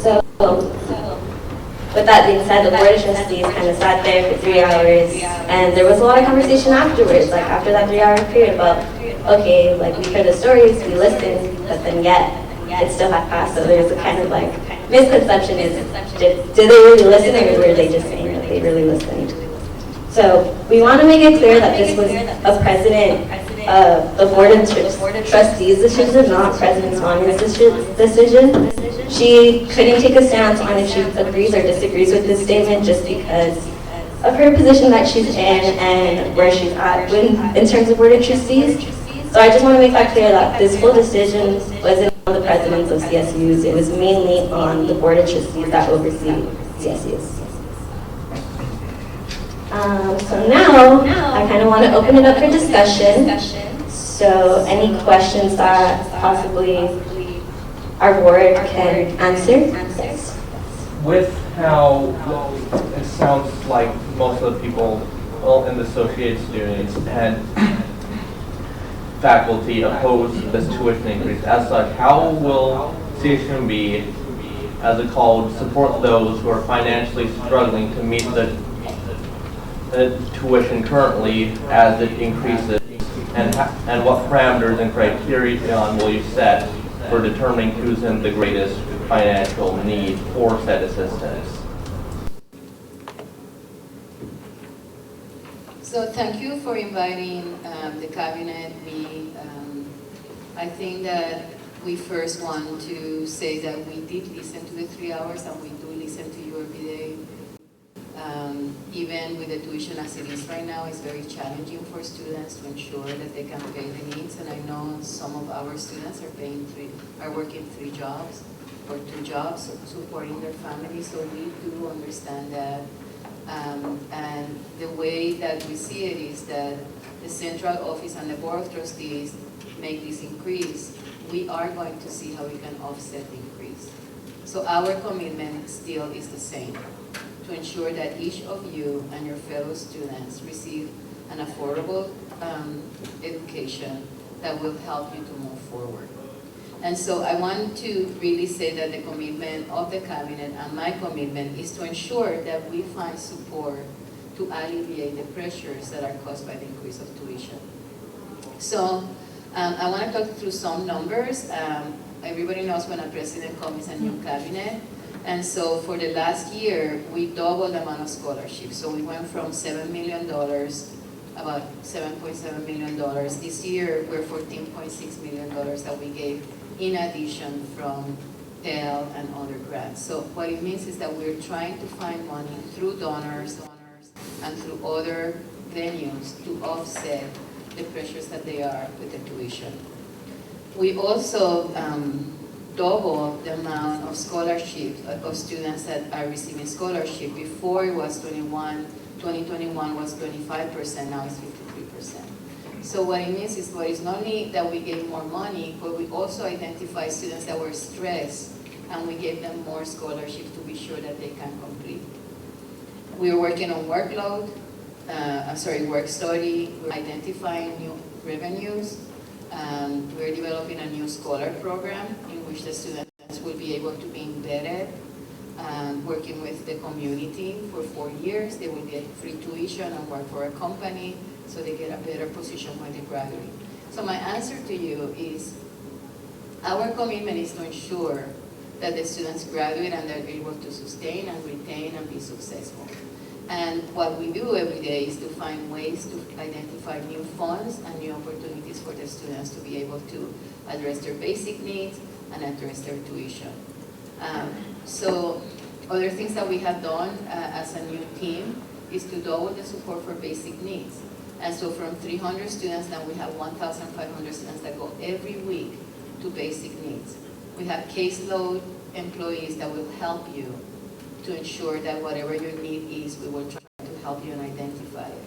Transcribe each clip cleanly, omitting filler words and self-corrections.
So, with that being said, the Board of Trustees kind of sat there for 3 hours, and there was a lot of conversation afterwards, like after that 3-hour period about, okay, like we heard the stories, we listened, but then yet, it still had passed, so there's a kind of like misconception is, did they really listen, or were they just saying that they really listened? So we want to make it clear that this was a president of the Board of Trustees decision, not President Vanya's decision. She couldn't take a stance on if she agrees or disagrees with this statement just because of her position that she's in and where she's at in terms of Board of Trustees. So I just want to make that clear that this whole decision wasn't on the presidents of CSUs, it was mainly on the Board of Trustees that oversee CSUs. So now, I kind of want to open it up for discussion. So any questions that possibly our board can answer? Yes. With how it sounds like most of the people in the associated students and faculty oppose this tuition increase, as such, how will CSUMB, as a college, support those who are financially struggling to meet the tuition currently as it increases, and what parameters and criteria will you set for determining who's in the greatest financial need for said assistance? So thank you for inviting the cabinet. I think that we first want to say that we did listen to the 3 hours, and we do listen to you every day. Even with the tuition as it is right now, it's very challenging for students to ensure that they can pay the needs. And I know some of our students are working 3 jobs or 2 jobs, supporting their families. So we do understand that. And the way that we see it is that the central office and the Board of Trustees make this increase. We are going to see how we can offset the increase. So our commitment still is the same, to ensure that each of you and your fellow students receive an affordable education that will help you to move forward. And so I want to really say that the commitment of the cabinet and my commitment is to ensure that we find support to alleviate the pressures that are caused by the increase of tuition. So I want to talk through some numbers. Everybody knows when a president comes a new cabinet. And so for the last year, we doubled the amount of scholarships. So we went from $7 million, about $7.7 million. This year, we're $14.6 million that we gave in addition from Pell and other grants. So what it means is that we're trying to find money through donors and through other venues to offset the pressures that they are with the tuition. We also double the amount of scholarships of students that are receiving scholarship. Before it was 2021 was 25%, now it's 53%. So what it means is, it's not only that we gave more money, but we also identified students that were stressed, and we gave them more scholarships to be sure that they can complete. We are working on workload, work study, we're identifying new revenues. We're developing a new scholar program in which the students will be able to be embedded, working with the community for 4 years. They will get free tuition and work for a company, so they get a better position when they graduate. So my answer to you is, our commitment is to ensure that the students graduate and they're able to sustain and retain and be successful. And what we do every day is to find ways to identify new funds and new opportunities for the students to be able to address their basic needs and address their tuition. So other things that we have done as a new team is to double the support for basic needs. And so from 300 students, now we have 1,500 students that go every week to basic needs. We have caseload employees that will help you to ensure that whatever your need is, we will try to help you and identify it.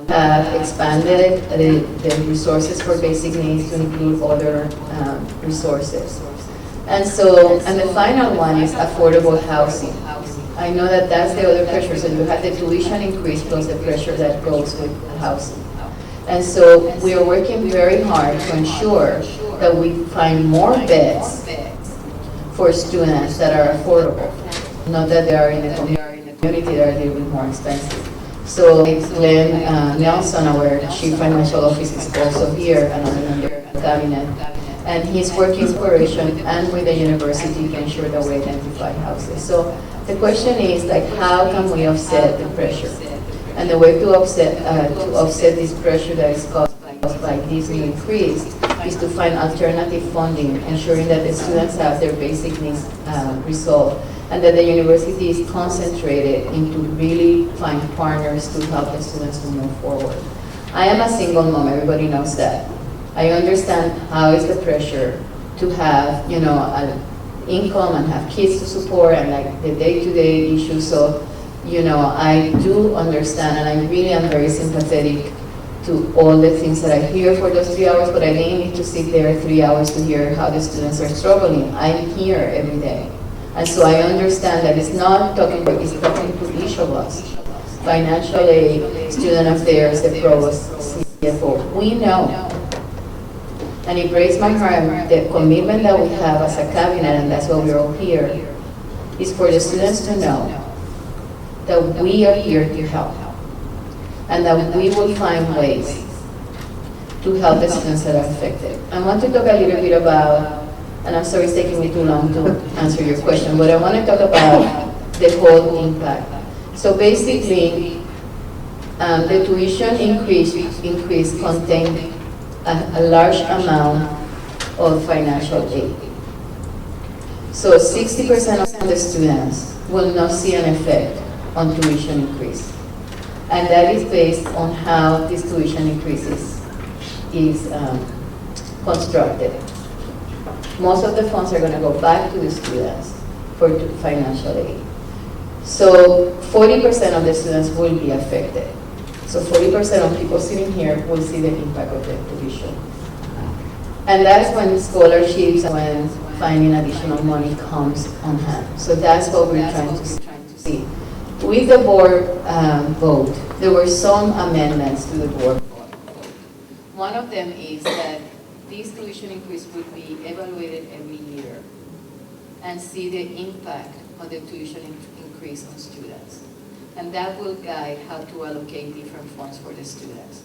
We have expanded the resources for basic needs to include other resources. And the final one is affordable housing. I know that that's the other pressure. So you have the tuition increase plus the pressure that goes with housing. And so we are working very hard to ensure that we find more beds for students that are affordable, not that they are in the community that are a little bit more expensive. So Glenn Nelson, our Chief Financial Officer, is also here, another member of the cabinet, and he's working with corporation and with the university to ensure that we identify houses. So the question is, like, how can we offset the pressure? And the way to offset this pressure that is caused by this new increase is to find alternative funding, ensuring that the students have their basic needs resolved, and that the university is concentrated into really find partners to help the students to move forward. I am a single mom, everybody knows that. I understand how is the pressure to have, you know, an income and have kids to support and like the day-to-day issues. So, you know, I do understand, and I really am very sympathetic to all the things that I hear for those 3 hours, but I didn't need to sit there 3 hours to hear how the students are struggling. I'm here every day. And so I understand that it's not talking to, it's talking to each of us. Financial aid, student affairs, the provost, CFO. We know. And it breaks my heart, the commitment that we have as a cabinet, and that's why we're all here, is for the students to know that we are here to help. And that we will find ways to help the students that are affected. I want to talk a little bit about, and I'm sorry it's taking me too long to answer your question, but I want to talk about the whole impact. So basically, the tuition increase contained a large amount of financial aid. So 60% of the students will not see an effect on tuition increase. And that is based on how this tuition increase is constructed. Most of the funds are going to go back to the students for financial aid. So 40% of the students will be affected. So 40% of people sitting here will see the impact of the tuition. And that's when scholarships, when finding additional money comes on hand. So that's what we're trying to see. With the board vote, there were some amendments to the board vote. One of them is that this tuition increase would be evaluated every year and see the impact of the tuition increase on students. And that will guide how to allocate different funds for the students.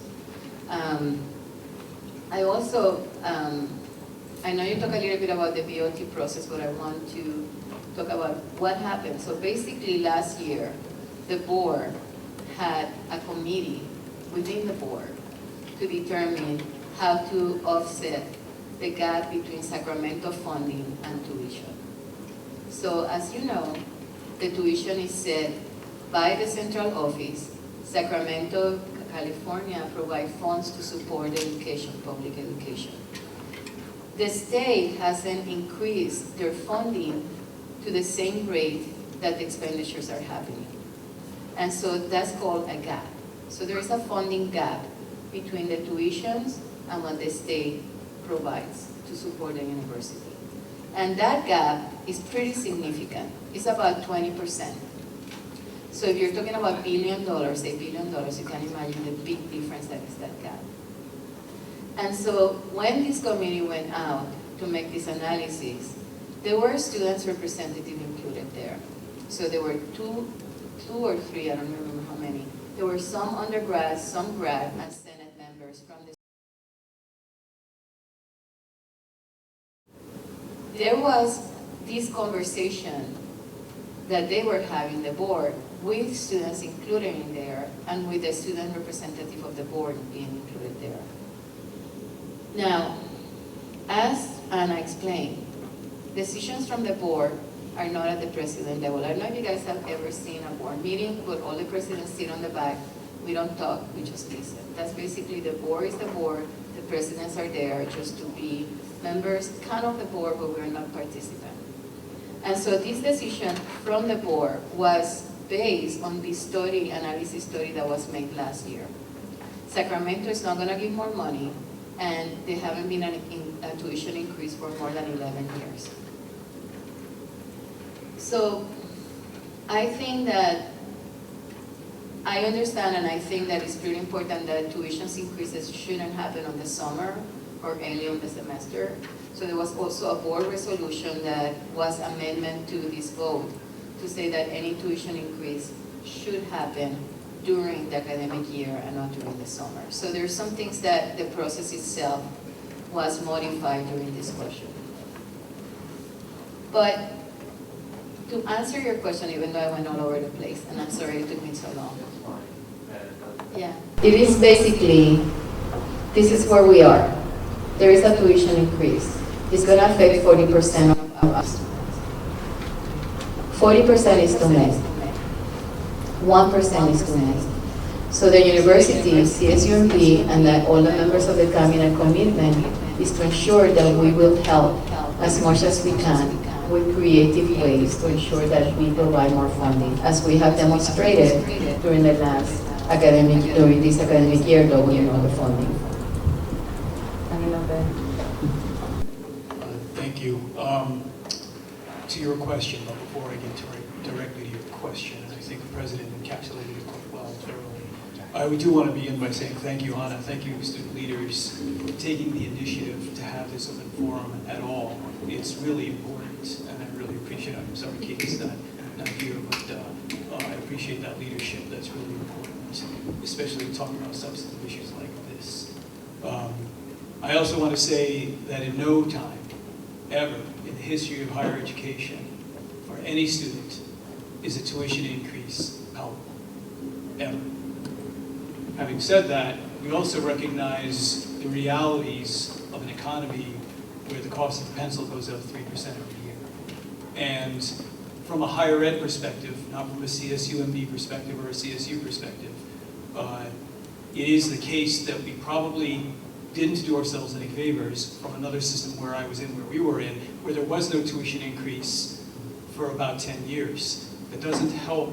I also, I know you talk a little bit about the BOT process, but I want to talk about what happened. So basically last year, the board had a committee within the board to determine how to offset the gap between Sacramento funding and tuition. So as you know, the tuition is set by the central office. Sacramento, California provide funds to support education, public education. The state hasn't increased their funding to the same rate that the expenditures are happening. And so that's called a gap. So there is a funding gap between the tuitions and what the state provides to support the university. And that gap is pretty significant. It's about 20%. So if you're talking about $1 billion, $1 billion, you can imagine the big difference that is that gap. And so when this committee went out to make this analysis, there were students representatives included there. So there were two or three, I don't remember how many. There were some undergrads, some grad, and Senate members from the. There was this conversation that they were having, the board, with students included in there, and with the student representative of the board being included there. Now, as Anna explained, decisions from the board are not at the president level. I don't know if you guys have ever seen a board meeting, but all the presidents sit on the back. We don't talk, we just listen. That's basically the board is the board, the presidents are there just to be members, kind of the board, but we're not participants. And so this decision from the board was based on this study, analysis study that was made last year. Sacramento is not gonna give more money, and there haven't been a tuition increase for more than 11 years. So I think that, I understand and I think that it's pretty important that tuition increases shouldn't happen on the summer or early on the semester. So there was also a board resolution that was amendment to this vote to say that any tuition increase should happen during the academic year and not during the summer. So there's some things that the process itself was modified during discussion. But to answer your question, even though I went all over the place, and I'm sorry it took me so long. Yeah, it is basically, this is where we are. There is a tuition increase. It's going to affect 40% of our students. 40% is too many. 1% is too many. So the university, CSUMB, and all the members of the cabinet commitment is to ensure that we will help as much as we can with creative ways to ensure that we provide more funding, as we have demonstrated during the last during this academic year, though we know the funding. Thank you. To your question, but before I get directly to your question, I think the President encapsulated it quite well, thoroughly. I do want to begin by saying thank you, Hannah, thank you, student leaders, for taking the initiative to have this open forum at all. It's really important, and I really appreciate it. I'm sorry Katie's not here, but I appreciate that leadership. That's really important, especially talking about substantive issues like this. I also want to say that in no time, ever, in the history of higher education, for any student, is a tuition increase palatable, ever. Having said that, we also recognize the realities of an economy where the cost of the pencil goes up 3% every year. And from a higher ed perspective, not from a CSUMB perspective or a CSU perspective, it is the case that we probably didn't do ourselves any favors from another system where I was in, where we were in, where there was no tuition increase for about 10 years. It doesn't help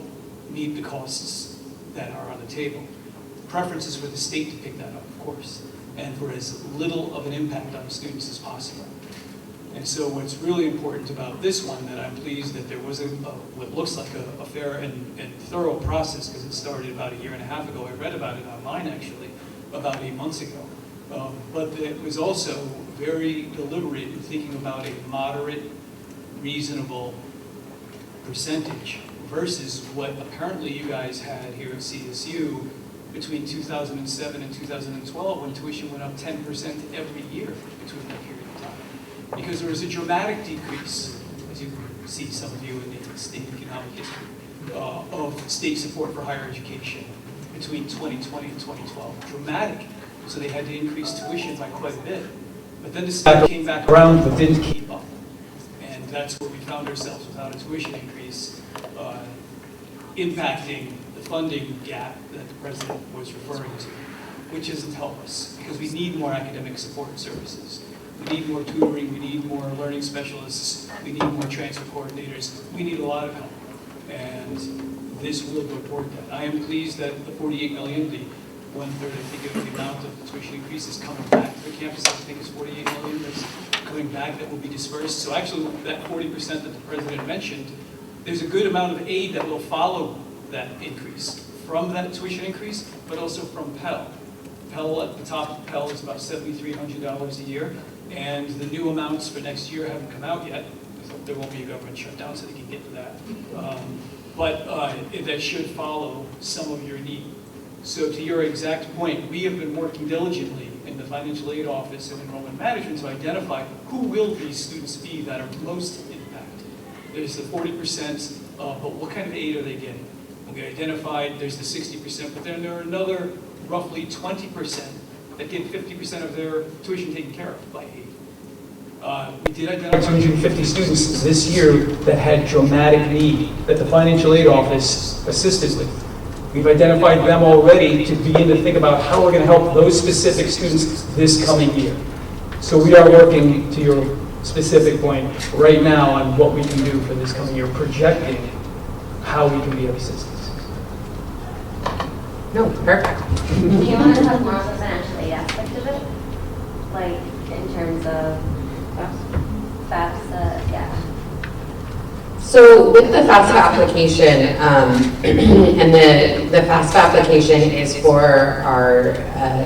meet the costs that are on the table. The preference is for the state to pick that up, of course, and for as little of an impact on students as possible. And so what's really important about this one, that I'm pleased that there was what looks like a fair and thorough process, because it started about 1.5 years ago. I read about it online, actually, about 8 months ago. But it was also very deliberate in thinking about a moderate, reasonable percentage versus what apparently you guys had here at CSU between 2007 and 2012, when tuition went up 10% every year between that period of time. Because there was a dramatic decrease, as you can see, some of you in the state economic history, of state support for higher education between 2020 and 2012. Dramatic. So they had to increase tuition by quite a bit. But then the state came back around but didn't keep up. And that's where we found ourselves without a tuition increase, impacting the funding gap that the President was referring to, which doesn't help us, because we need more academic support services. We need more tutoring, we need more learning specialists, we need more transfer coordinators, we need a lot of help. And this will go toward that. I am pleased that the 48 million, the 1/3, I think, of the amount of the tuition increase is coming back to the campus. I think it's 48 million that's coming back that will be dispersed. So actually, that 40% that the President mentioned, there's a good amount of aid that will follow that increase from that tuition increase, but also from Pell. Pell, at the top of Pell, is about $7,300 a year, and the new amounts for next year haven't come out yet. So there won't be a government shutdown, so they can get to that. But that should follow some of your need. So to your exact point, we have been working diligently in the Financial Aid Office and Enrollment Management to identify who will these students be that are most impacted. There's the 40%, but what kind of aid are they getting? We identified there's the 60%, but then there are another roughly 20% that get 50% of their tuition taken care of by aid. We did identify 250 students this year that had dramatic need that the Financial Aid Office assisted with. We've identified them already to begin to think about how we're going to help those specific students this coming year. So we are working, to your specific point, right now on what we can do for this coming year, projecting how we can be of assistance. No, perfect. Do you want to talk more on the financial aid aspect of it? Like, in terms of FAFSA, yeah. So with the FAFSA application, and the FAFSA application is for our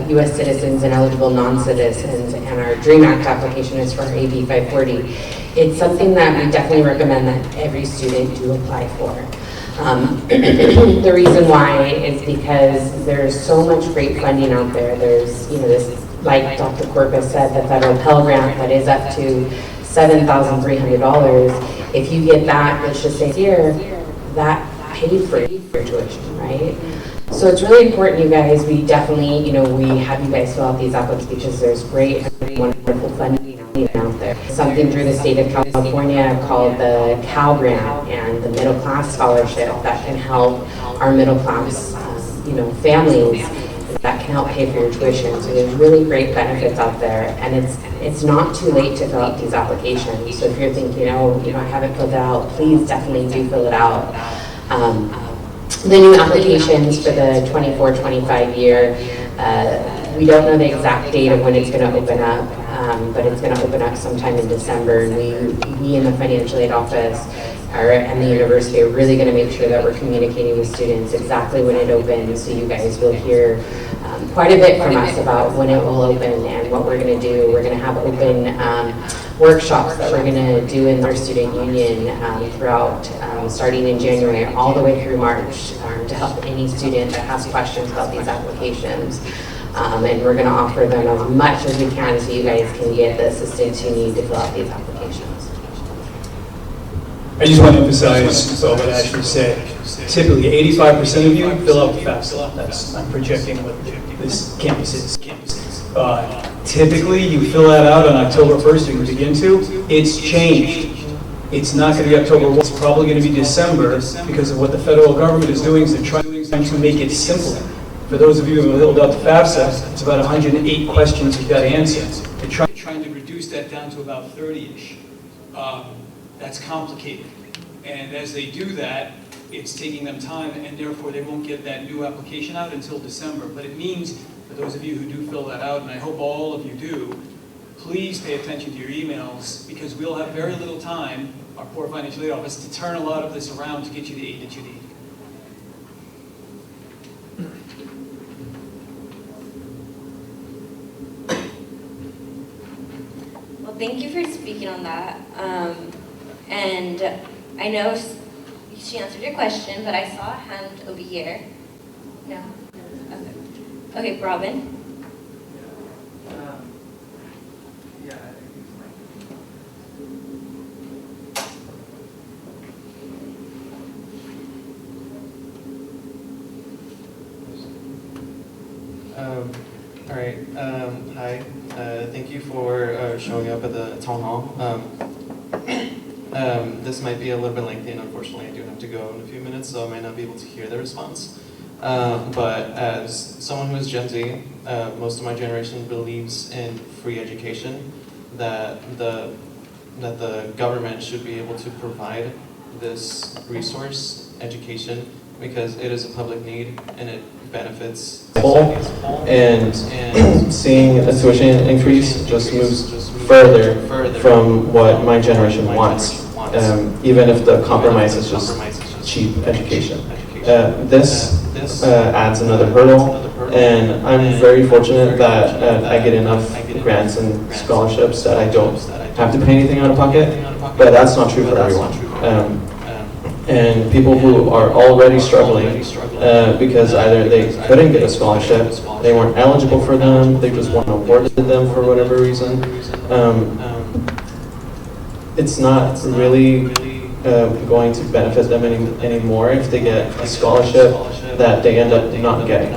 U.S. citizens and eligible non-citizens, and our DREAM Act application is for our AB 540. It's something that we definitely recommend that every student do apply for. The reason why is because there's so much great funding out there. There's, this, like Dr. Corpus said, the federal Pell Grant that is up to $7,300. If you get that, let's just say here, that paid for your tuition, right? So it's really important, you guys. We definitely, we have you guys fill out these applications because there's great, wonderful funding out there. Something through the state of California called the Cal Grant and the Middle Class Scholarship that can help our middle class, families that can help pay for your tuition. So there's really great benefits out there, and it's not too late to fill out these applications. So if you're thinking, I haven't filled it out, please definitely do fill it out. The new applications for the 24-25 year, we don't know the exact date of when it's going to open up, but it's going to open up sometime in December. And we in the financial aid office and the university are really going to make sure that we're communicating with students exactly when it opens, so you guys will hear quite a bit from us about when it will open and what we're going to do. We're going to have open workshops that we're going to do in our student union throughout, starting in January all the way through March, to help any student that has questions about these applications. And we're going to offer them as much as we can so you guys can get the assistance you need to fill out these applications. I just want to emphasize what Ashlie said. Typically, 85% of you fill out the FAFSA. I'm projecting what this campus is. Typically, you fill that out on October 1st, you can begin to. It's changed. It's not going to be October 1st. It's probably going to be December because of what the federal government is doing. Is they're trying to make it simpler. For those of you who filled out the FAFSA, it's about 108 questions you've got to answer. They're trying to reduce that down to about 30-ish. That's complicated. And as they do that, it's taking them time, and therefore they won't get that new application out until December. But it means, for those of you who do fill that out, and I hope all of you do, please pay attention to your emails, because we'll have very little time, our poor financial aid office, to turn a lot of this around to get you the aid that you need. Well, thank you for speaking on that. And I know she answered your question, but I saw a hand over here. No? Okay, Robin. All right. Hi. Thank you for showing up at the town hall. This might be a little bit lengthy, and unfortunately I do have to go in a few minutes, so I might not be able to hear the response. But as someone who is Gen Z, most of my generation believes in free education, that the government should be able to provide this resource, education, because it is a public need and it benefits. And seeing a tuition increase just moves further from what my generation wants, even if the compromise is just cheap education. This adds another hurdle, and I'm very fortunate that I get enough grants and scholarships that I don't have to pay anything out of pocket, but that's not true for everyone. And people who are already struggling because either they couldn't get a scholarship, they weren't eligible for them, they just weren't awarded them for whatever reason, it's not really going to benefit them anymore if they get a scholarship that they end up not getting.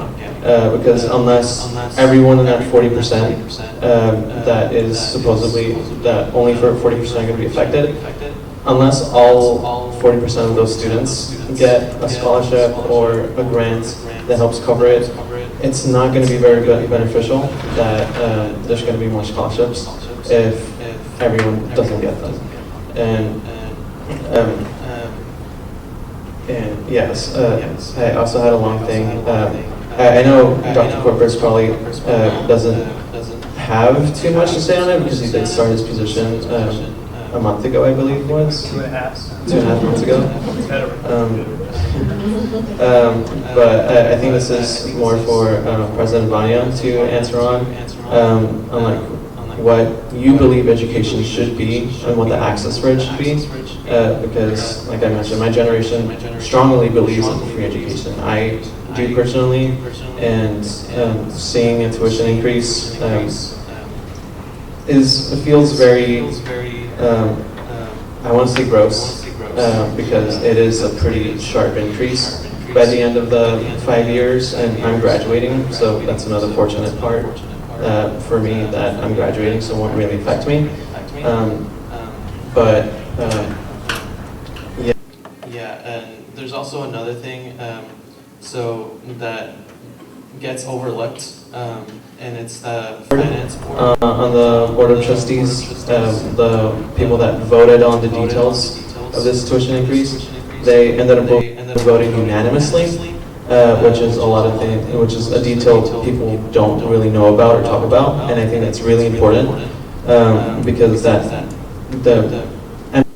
Because unless everyone in that 40% that is supposedly, that only for 40% are going to be affected, unless all 40% of those students get a scholarship or a grant that helps cover it, it's not going to be very beneficial that there's going to be more scholarships if everyone doesn't get them. And yes, I also had a long thing. I know Dr. Corpus probably doesn't have too much to say on it because he did start his position a month ago, I believe it was. 2.5 months ago. But I think this is more for President Vanya to answer on like what you believe education should be and what the access for it should be. Because, like I mentioned, my generation strongly believes in free education. I do personally, and seeing a tuition increase feels very, I want to say gross, because it is a pretty sharp increase by the end of the 5 years, and I'm graduating, so that's another fortunate part for me, that I'm graduating, so it won't really affect me. Yeah, and there's also another thing, so that gets overlooked, and it's the finance board. On the Board of Trustees, the people that voted on the details of this tuition increase, they ended up voting unanimously, which is which is a detail people don't really know about or talk about, and I think that's really important, because the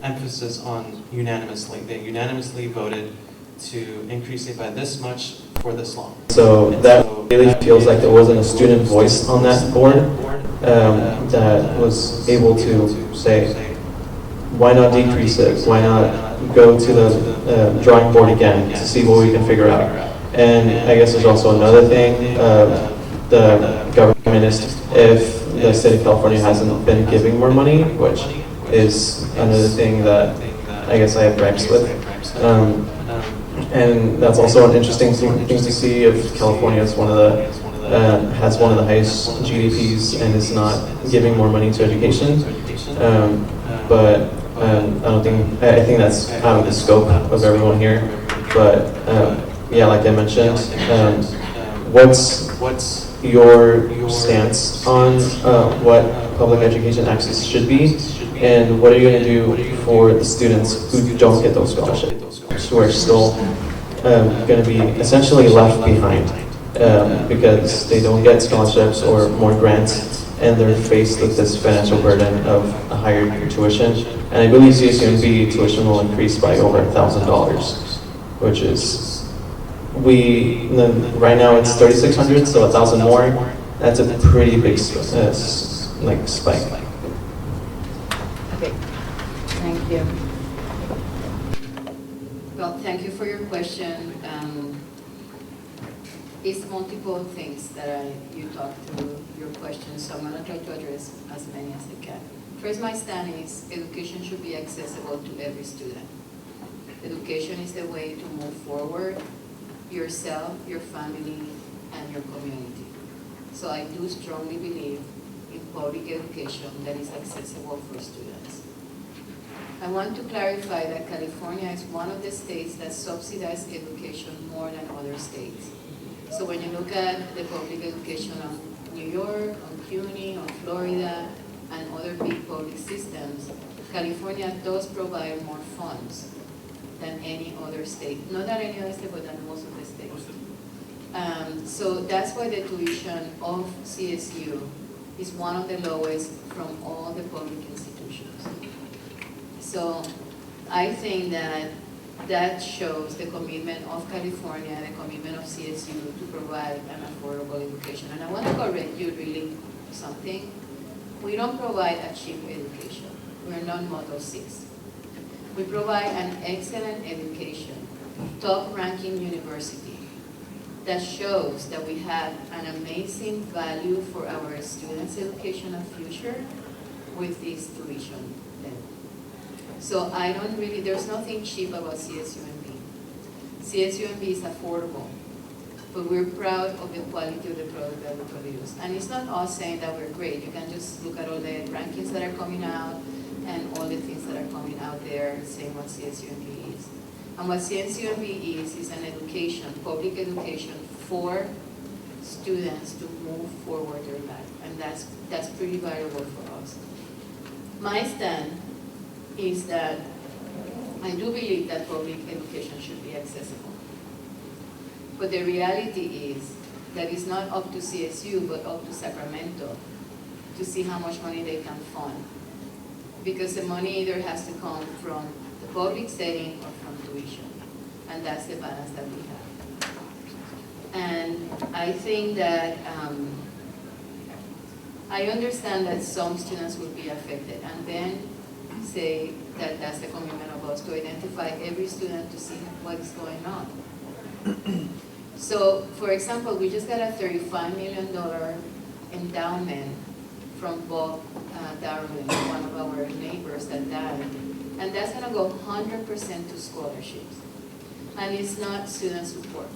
emphasis on unanimously. They unanimously voted to increase it by this much for this long. So that really feels like there wasn't a student voice on that board that was able to say, why not decrease it? Why not go to the drawing board again to see what we can figure out? And I guess there's also another thing, the government is, if the state of California hasn't been giving more money, which is another thing that I guess I have gripes with. And that's also an interesting thing to see, if California is has one of the highest GDPs and is not giving more money to education. But I think that's out of the scope of everyone here. But yeah, like I mentioned, what's your stance on what public education access should be, and what are you going to do for the students who don't get those scholarships, who are still going to be essentially left behind because they don't get scholarships or more grants, and they're faced with this financial burden of a higher tuition. And I believe CSUMB tuition will increase by over $1,000, which is, right now it's $3,600, so $1,000 more. That's a pretty big spike. Okay, thank you. Well, thank you for your question. It's multiple things that you talked through your question, so I'm going to try to address as many as I can. First, my stand is education should be accessible to every student. Education is the way to move forward yourself, your family, and your community. So I do strongly believe in public education that is accessible for students. I want to clarify that California is one of the states that subsidize education more than other states. So when you look at the public education of New York, on CUNY, on Florida, and other big public systems, California does provide more funds than any other state. Not that any other state, but than most of the states. So that's why the tuition of CSU is one of the lowest from all the public institutions. So I think that shows the commitment of California, the commitment of CSU to provide an affordable education. And I want to correct you really something. We don't provide a cheap education. We're not Model 6. We provide an excellent education, top-ranking university that shows that we have an amazing value for our students' education and future with this tuition level. So I don't really, there's nothing cheap about CSUMB. CSUMB is affordable, but we're proud of the quality of the product that we produce. And it's not us saying that we're great. You can just look at all the rankings that are coming out and all the things that are coming out there saying what CSUMB is. And what CSUMB is an education, public education for students to move forward their life. And that's pretty valuable for us. My stand is that I do believe that public education should be accessible. But the reality is that it's not up to CSU, but up to Sacramento to see how much money they can fund because the money either has to come from the public setting or from tuition. And that's the balance that we have. And I think that I understand that some students will be affected, and then say that that's the commitment of us to identify every student to see what is going on. So, for example, we just got a $35 million endowment from Bob Darwin, one of our neighbors that died, and that's going to go 100% to scholarships. And it's not student support.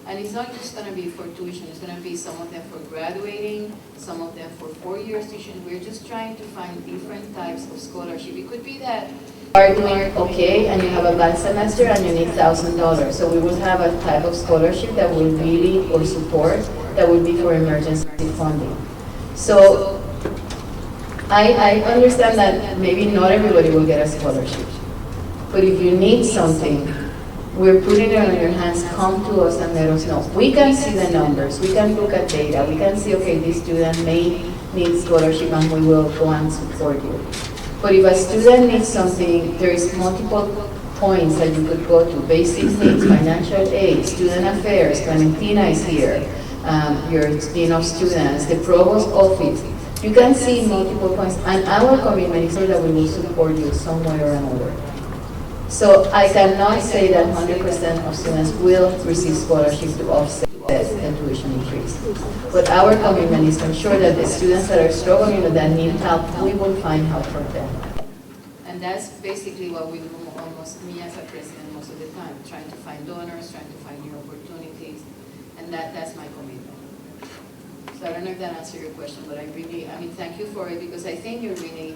And it's not just going to be for tuition, it's going to be some of them for graduating, some of them for 4 years tuition. We're just trying to find different types of scholarship. It could be that you are doing okay and you have a bad semester and you need $1,000. So we will have a type of scholarship that will really, or support, that will be for emergency funding. So I understand that maybe not everybody will get a scholarship. But if you need something, we're putting it on your hands. Come to us and let us know. We can see the numbers. We can look at data. We can see, okay, this student may need scholarship and we will go and support you. But if a student needs something, there is multiple points that you could go to. Basic needs, financial aid, student affairs, Clementina is here, your dean of students, the provost office. You can see multiple points. And our commitment is that we will support you some way or another. So I cannot say that 100% of students will receive scholarship to offset the tuition increase. But our commitment is to ensure that the students that are struggling or that need help, we will find help for them. And that's basically what we do almost, me as a president most of the time, trying to find donors, trying to find new opportunities, and that's my commitment. So I don't know if that answers your question, but I mean, thank you for it, because I think you really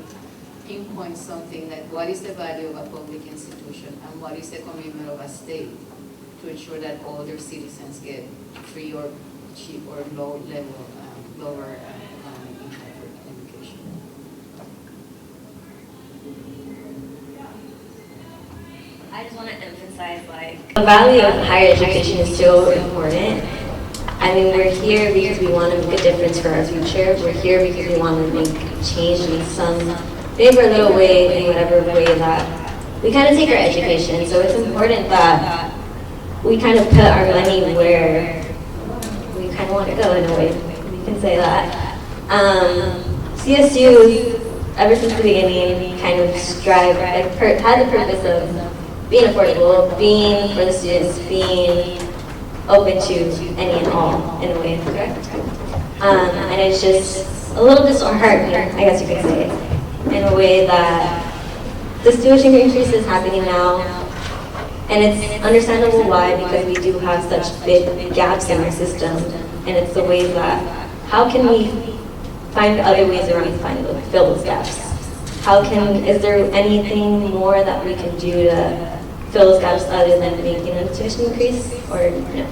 pinpoint something that what is the value of a public institution and what is the commitment of a state to ensure that all their citizens get free or cheap or lower economic impact for education. I just want to emphasize, like, the value of higher education is so important. I mean, we're here because we want to make a difference for our future. We're here because we want to make change in some big or little way, in whatever way that we kind of take our education. So it's important that we kind of put our money where we kind of want to go, in a way. We can say that. CSU, ever since the beginning, kind of had the purpose of being affordable, being for the students, being open to any and all, in a way, correct? And it's just a little disheartening, I guess you could say, in a way that this tuition increase is happening now, and it's understandable why, because we do have such big gaps in our system, and it's the way that, how can we find other ways around to fill those gaps? Is there anything more that we can do to fill those gaps other than making a tuition increase, or no?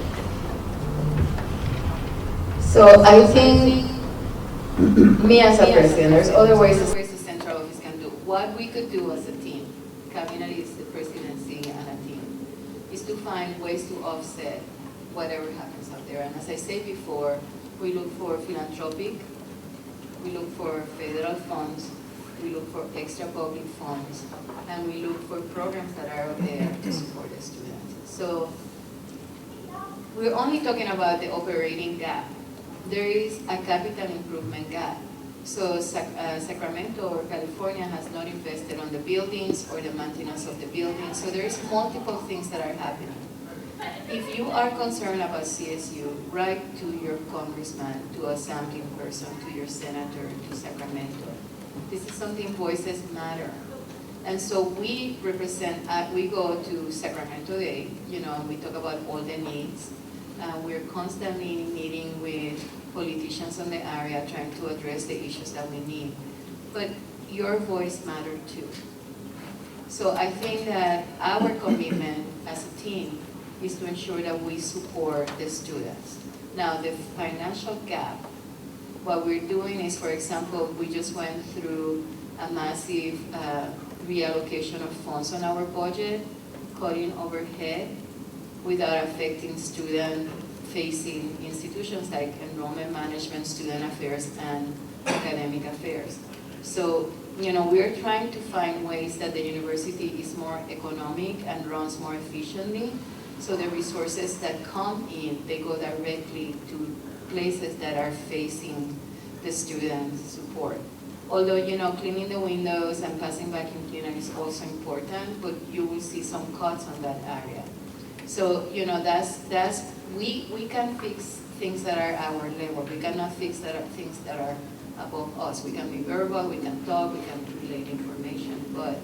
So I think, me as a president, there's other ways the central office can do. What we could do as a team, cabinet is the presidency and a team, is to find ways to offset whatever happens out there. And as I said before, we look for philanthropic, we look for federal funds, we look for extra public funds, and we look for programs that are out there to support the students. So we're only talking about the operating gap. There is a capital improvement gap. So Sacramento or California has not invested on the buildings or the maintenance of the buildings. So there's multiple things that are happening. If you are concerned about CSU, write to your congressman, to a sampling person, to your senator, to Sacramento. This is something voices matter. And so we represent, we go to Sacramento Day, and we talk about all the needs. We're constantly meeting with politicians in the area trying to address the issues that we need. But your voice matters too. So I think that our commitment as a team is to ensure that we support the students. Now, the financial gap, what we're doing is, for example, we just went through a massive reallocation of funds on our budget, cutting overhead without affecting student-facing institutions like enrollment management, student affairs, and academic affairs. So we're trying to find ways that the university is more economic and runs more efficiently. So the resources that come in, they go directly to places that are facing the student support. Although, cleaning the windows and passing vacuum cleaner is also important, but you will see some cuts on that area. So, we can fix things that are our level. We cannot fix things that are above us. We can be verbal, we can talk, we can relate information, but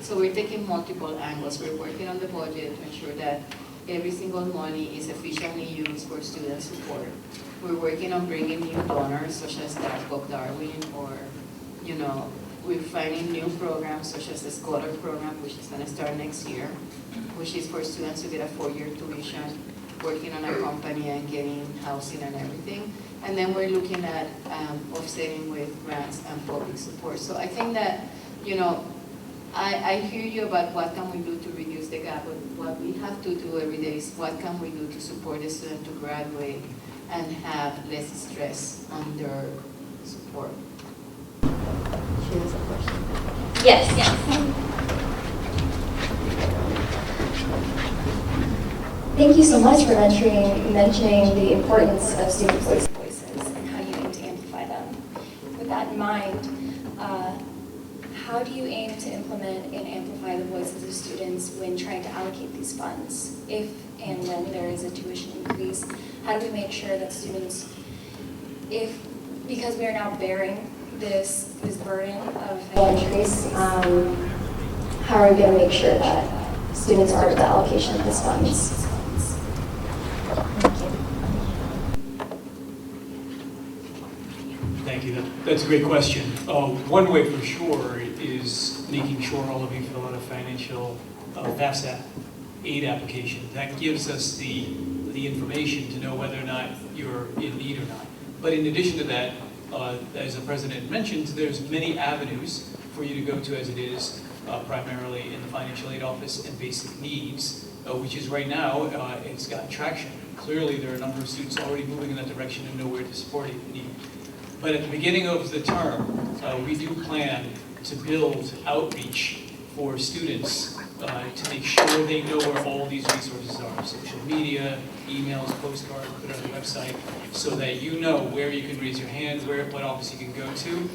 so we're taking multiple angles. We're working on the budget to ensure that every single money is efficiently used for student support. We're working on bringing new donors, such as that Bob Darwin, or, we're finding new programs, such as the Scholar Program, which is going to start next year, which is for students to get a 4-year tuition, working on a company and getting housing and everything. And then we're looking at offsetting with grants and public support. So I think that, I hear you about what can we do to reduce the gap, but what we have to do every day is what can we do to support the student to graduate and have less stress on their support. She has a question. Yes. Thank you so much for mentioning the importance of student voices and how you aim to amplify them. With that in mind, how do you aim to implement and amplify the voices of students when trying to allocate these funds? If and when there is a tuition increase, how do we make sure that students, because we are now bearing this burden of an increase, how are we going to make sure that students are the allocation of these funds? Thank you. That's a great question. One way for sure is making sure all of you fill out a financial FAFSA aid application. That gives us the information to know whether or not you're in need or not. But in addition to that, as the President mentioned, there's many avenues for you to go to as it is, primarily in the financial aid office and basic needs, which is right now, it's got traction. Clearly, there are a number of students already moving in that direction and know where to support a need. But at the beginning of the term, we do plan to build outreach for students to make sure they know where all these resources are. Social media, emails, postcards, put it on the website, so that you know where you can raise your hand, what office you can go to.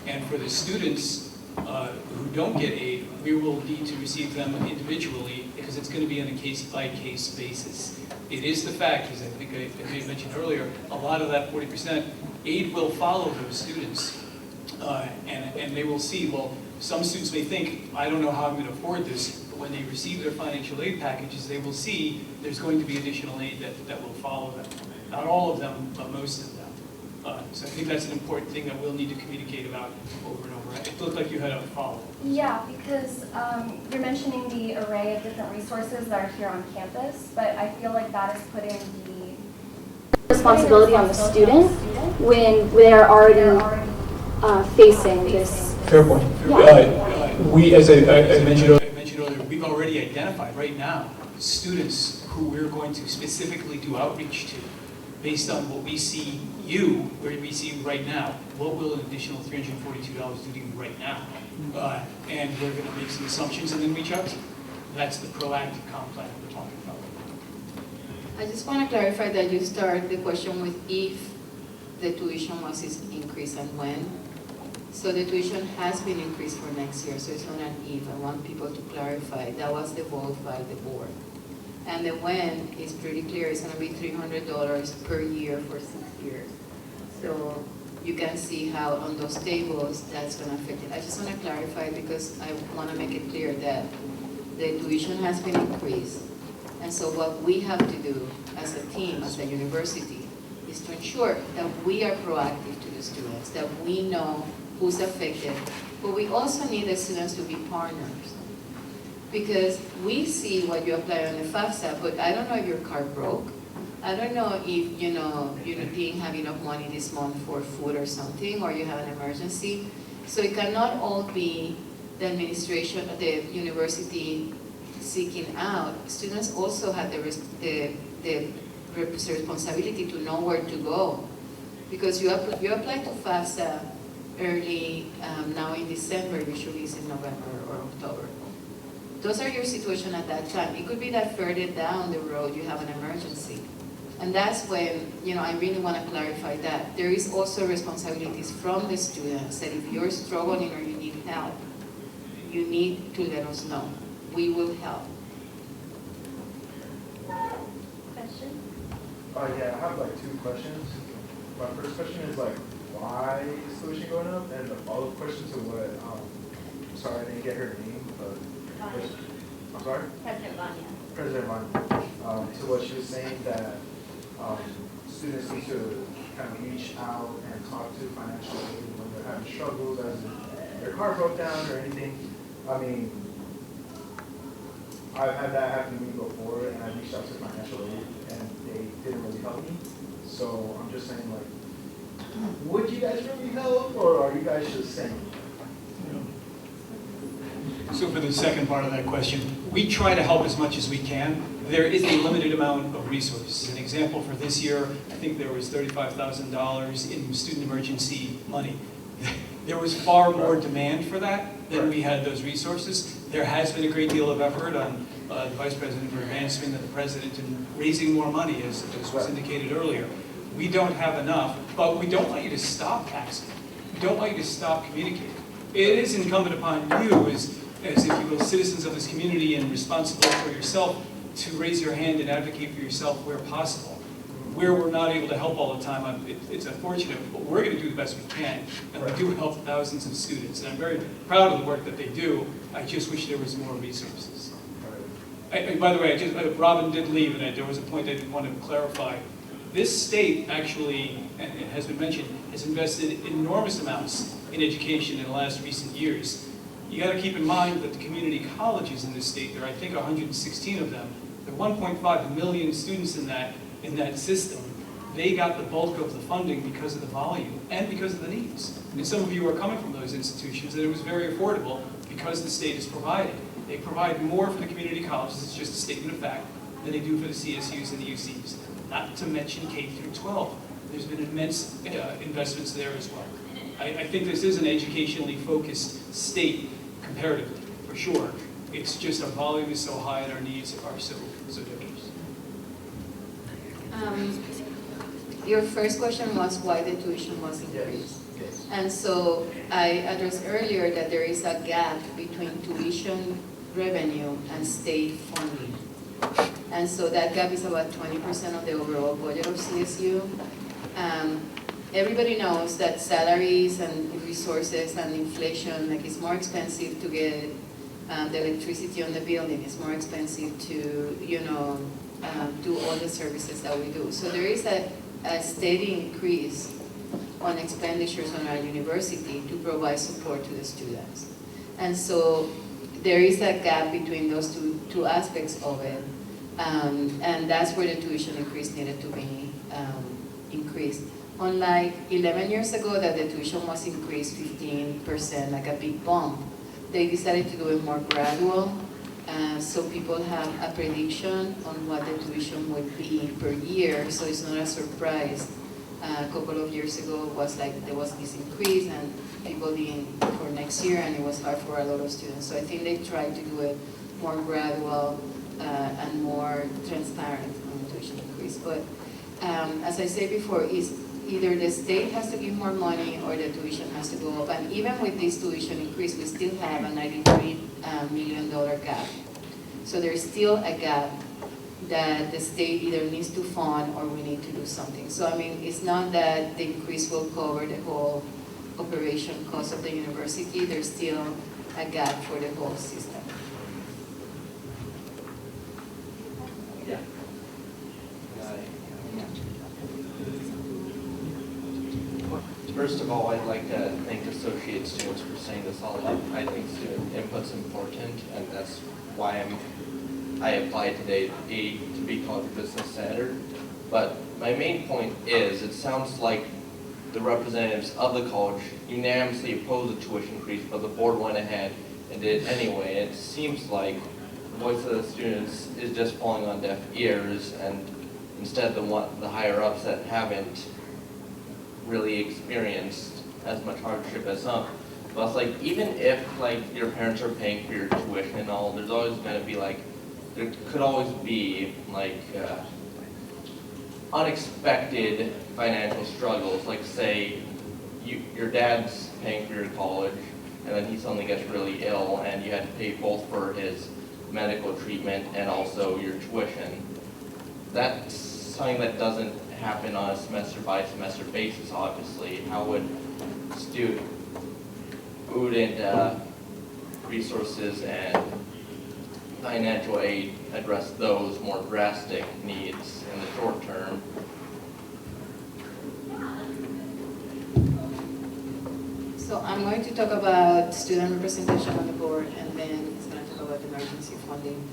And for the students who don't get aid, we will need to receive them individually because it's going to be on a case-by-case basis. It is the fact, as I think I may have mentioned earlier, a lot of that 40%, aid will follow those students. And they will see, well, some students may think, I don't know how I'm going to afford this, but when they receive their financial aid packages, they will see there's going to be additional aid that will follow them. Not all of them, but most of them. So I think that's an important thing that we'll need to communicate about over and over. It looked like you had a follow-up. Yeah, because you're mentioning the array of different resources that are here on campus, but I feel like that is putting the responsibility on the student when they are already facing this. Fair point. Yeah. We, as I mentioned earlier, we've already identified right now students who we're going to specifically do outreach to based on what we see where we see you right now. What will an additional $342 do to you right now? And we're going to make some assumptions and then reach out to them. That's the proactive comp plan we're talking about. I just want to clarify that you start the question with if the tuition was increased and when. So the tuition has been increased for next year, so it's not an if. I want people to clarify. That was the vote by the board. And the when is pretty clear. It's going to be $300 per year for 6 years. So you can see how on those tables that's going to affect it. I just want to clarify because I want to make it clear that the tuition has been increased. And so what we have to do as a team, as a university, is to ensure that we are proactive to the students, that we know who's affected, but we also need the students to be partners. Because we see what you apply on the FAFSA, but I don't know if your car broke. I don't know if you didn't have enough money this month for food or something, or you have an emergency. So it cannot all be the administration of the university seeking out. Students also have the responsibility to know where to go. Because you apply to FAFSA early, now in December, usually it's in November or October. Those are your situation at that time. It could be that further down the road you have an emergency. And that's when, I really want to clarify that. There is also responsibilities from the students that if you're struggling or you need help, you need to let us know. We will help. Question? Yeah, I have like 2 questions. My first question is like, why is tuition going up? And the follow-up question to what, sorry I didn't get her name, but, I'm sorry? President Vanya. President Vanya, to what she was saying that students need to kind of reach out and talk to financial aid when they're having struggles, as if their car broke down or anything. I mean, I've had that happen to me before, and I reached out to financial aid, and they didn't really help me. So I'm just saying, like, would you guys really help, or are you guys just saying? So for the second part of that question, we try to help as much as we can. There is a limited amount of resources. An example for this year, I think there was $35,000 in student emergency money. There was far more demand for that than we had those resources. There has been a great deal of effort on the Vice President for Advancement and the President in raising more money, as was indicated earlier. We don't have enough, but we don't want you to stop asking. We don't want you to stop communicating. It is incumbent upon you, as if you will, citizens of this community and responsible for yourself, to raise your hand and advocate for yourself where possible. Where we're not able to help all the time, it's unfortunate, but we're going to do the best we can, and we do help thousands of students. And I'm very proud of the work that they do. I just wish there was more resources. By the way, Robin did leave, and there was a point I did want to clarify. This state actually, and it has been mentioned, has invested enormous amounts in education in the last recent years. You got to keep in mind that the community colleges in this state, there are I think 116 of them. There are 1.5 million students in that system. They got the bulk of the funding because of the volume and because of the needs. And some of you are coming from those institutions, and it was very affordable because the state is providing. They provide more for the community colleges, it's just a statement of fact, than they do for the CSUs and the UCs. Not to mention K through 12. There's been immense investments there as well. I think this is an educationally focused state comparatively, for sure. It's just our volume is so high and our needs are so diverse. Your first question was why the tuition was increased. Yes. And so I addressed earlier that there is a gap between tuition revenue and state funding. And so that gap is about 20% of the overall budget of CSU. Everybody knows that salaries and resources and inflation, like it's more expensive to get the electricity on the building, it's more expensive to, do all the services that we do. So there is a steady increase on expenditures on our university to provide support to the students. And so there is a gap between those two aspects of it. And that's where the tuition increase needed to be increased. Unlike 11 years ago that the tuition was increased 15%, like a big bump, they decided to do it more gradual. So people have a prediction on what the tuition would be per year, so it's not a surprise. A couple of years ago was like there was this increase and people didn't for next year, and it was hard for a lot of students. So I think they tried to do it more gradual and more transparent on the tuition increase. But as I said before, is either the state has to give more money or the tuition has to go up. And even with this tuition increase, we still have a $93 million gap. So there's still a gap that the state either needs to fund or we need to do something. So I mean, it's not that the increase will cover the whole operation cost of the university. There's still a gap for the whole system. Yeah. First of all, I'd like to thank associate students for saying this all up. I think student input's important, and that's why I applied today to be College Business Center. But my main point is, it sounds like the representatives of the college unanimously opposed the tuition increase, but the board went ahead and did it anyway. It seems like the voice of the students is just falling on deaf ears, and instead the higher ups that haven't really experienced as much hardship as some. But it's like, even if like your parents are paying for your tuition and all, there's always gonna be like, there could always be like unexpected financial struggles. Like say your dad's paying for your college and then he suddenly gets really ill and you had to pay both for his medical treatment and also your tuition. That's something that doesn't happen on a semester by semester basis, obviously. How would student resources and financial aid address those more drastic needs in the short term? So I'm going to talk about student representation on the board, and then it's going to talk about emergency funding.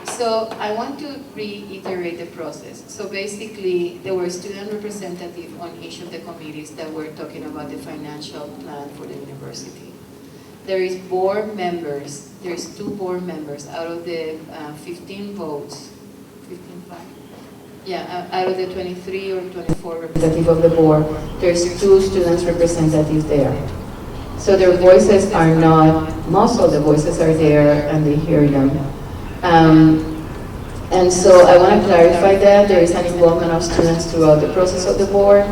So I want to reiterate the process. So basically, there were student representatives on each of the committees that were talking about the financial plan for the university. There is board members, there's 2 board members out of the 15 votes, 15, yeah, out of the 23 or 24 representatives of the board, there's 2 students representatives there. So their voices are not, most of the voices are there and they hear them. And so I want to clarify that there is an involvement of students throughout the process of the board.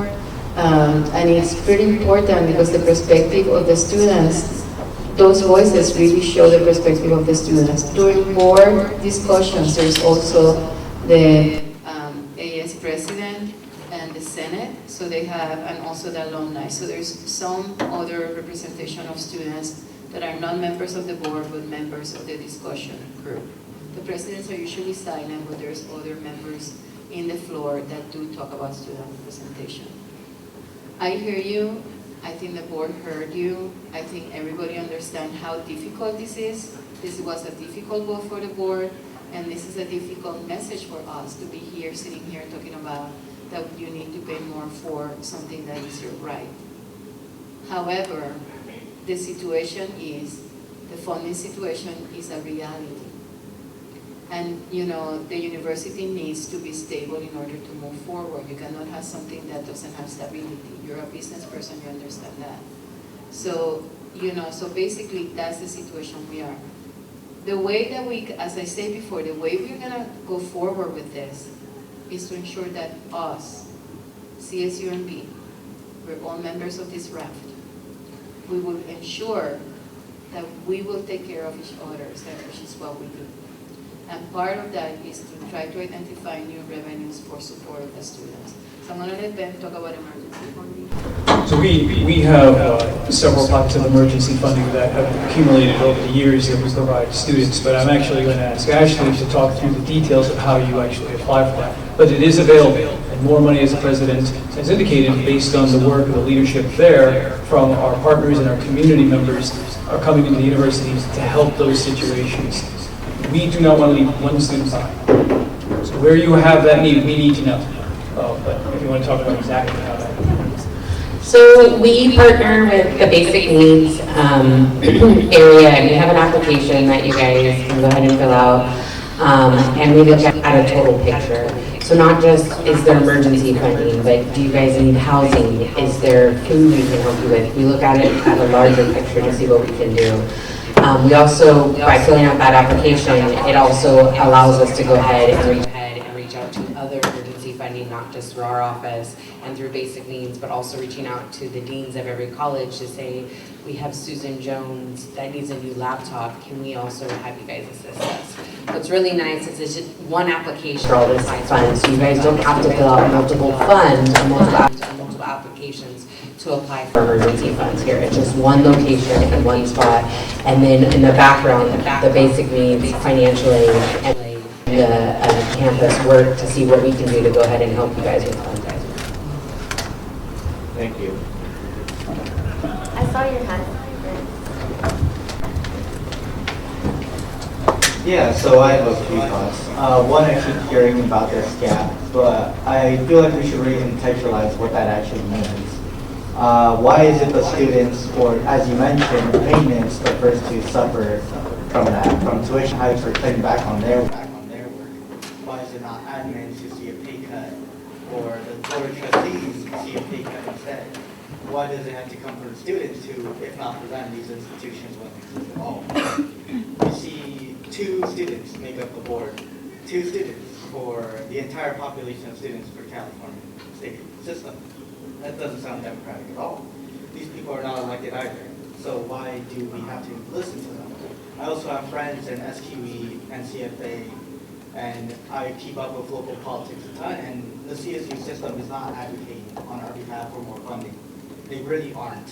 And it's pretty important because the perspective of the students, those voices really show the perspective of the students. During board discussions, there's also the AS president and the Senate, so they have, and also the alumni. So there's some other representation of students that are not members of the board, but members of the discussion group. The presidents are usually silent, but there's other members in the floor that do talk about student representation. I hear you. I think the board heard you. I think everybody understands how difficult this is. This was a difficult vote for the board, and this is a difficult message for us to be here, sitting here talking about that you need to pay more for something that is your right. However, the situation is, the funding situation is a reality. And you know, the university needs to be stable in order to move forward. You cannot have something that doesn't have stability. You're a business person, you understand that. So, you know, so basically that's the situation we are. The way that we, as I said before, the way we're gonna go forward with this is to ensure that us, CSUMB, we're all members of this raft. We will ensure that we will take care of each other, which is what we do. And part of that is to try to identify new revenues for support of the students. So I'm going to let Ben talk about emergency funding. So we have several pockets of emergency funding that have accumulated over the years that we provide to students, but I'm actually going to ask Ashlie to talk through the details of how you actually apply for that. But it is available, and more money, as the President has indicated, based on the work of the leadership there from our partners and our community members are coming into the universities to help those situations. We do not want to leave one student behind. So where you have that need, we need to know. But if you want to talk about exactly how that works. So we partner with the basic needs area, and we have an application that you guys can go ahead and fill out. And we look at a total picture. So not just is there emergency funding, but do you guys need housing? Is there food we can help you with? We look at it at a larger picture to see what we can do. We also, by filling out that application, it also allows us to go ahead and reach out to other emergency funding, not just through our office and through basic needs, but also reaching out to the deans of every college to say, we have Susan Jones that needs a new laptop. Can we also have you guys assist us? What's really nice is it's just one application for all this funds, so you guys don't have to fill out multiple funds or multiple applications to apply for emergency funds here. It's just one location in one spot, and then in the background, the basic needs, financial aid, and the campus work to see what we can do to go ahead and help you guys with funds. Thank you. I saw your hand. Yeah, so I have a few thoughts. One, I keep hearing about this gap, but I feel like we should recontextualize what that actually means. Why is it the students, or as you mentioned, maintenance, the first to suffer from that, from tuition hikes or cutting back on their work? Why is it not admins who see a pay cut, or the board of trustees see a pay cut instead? why does it have to come from the students who, if not for them, these institutions wouldn't exist at all? We see 2 students make up the board, 2 students for the entire population of students for California state system. That doesn't sound democratic at all. These people are not elected either, so why do we have to listen to them? I also have friends in SQE and CFA, and I keep up with local politics a ton, and the CSU system is not advocating on our behalf for more funding. They really aren't.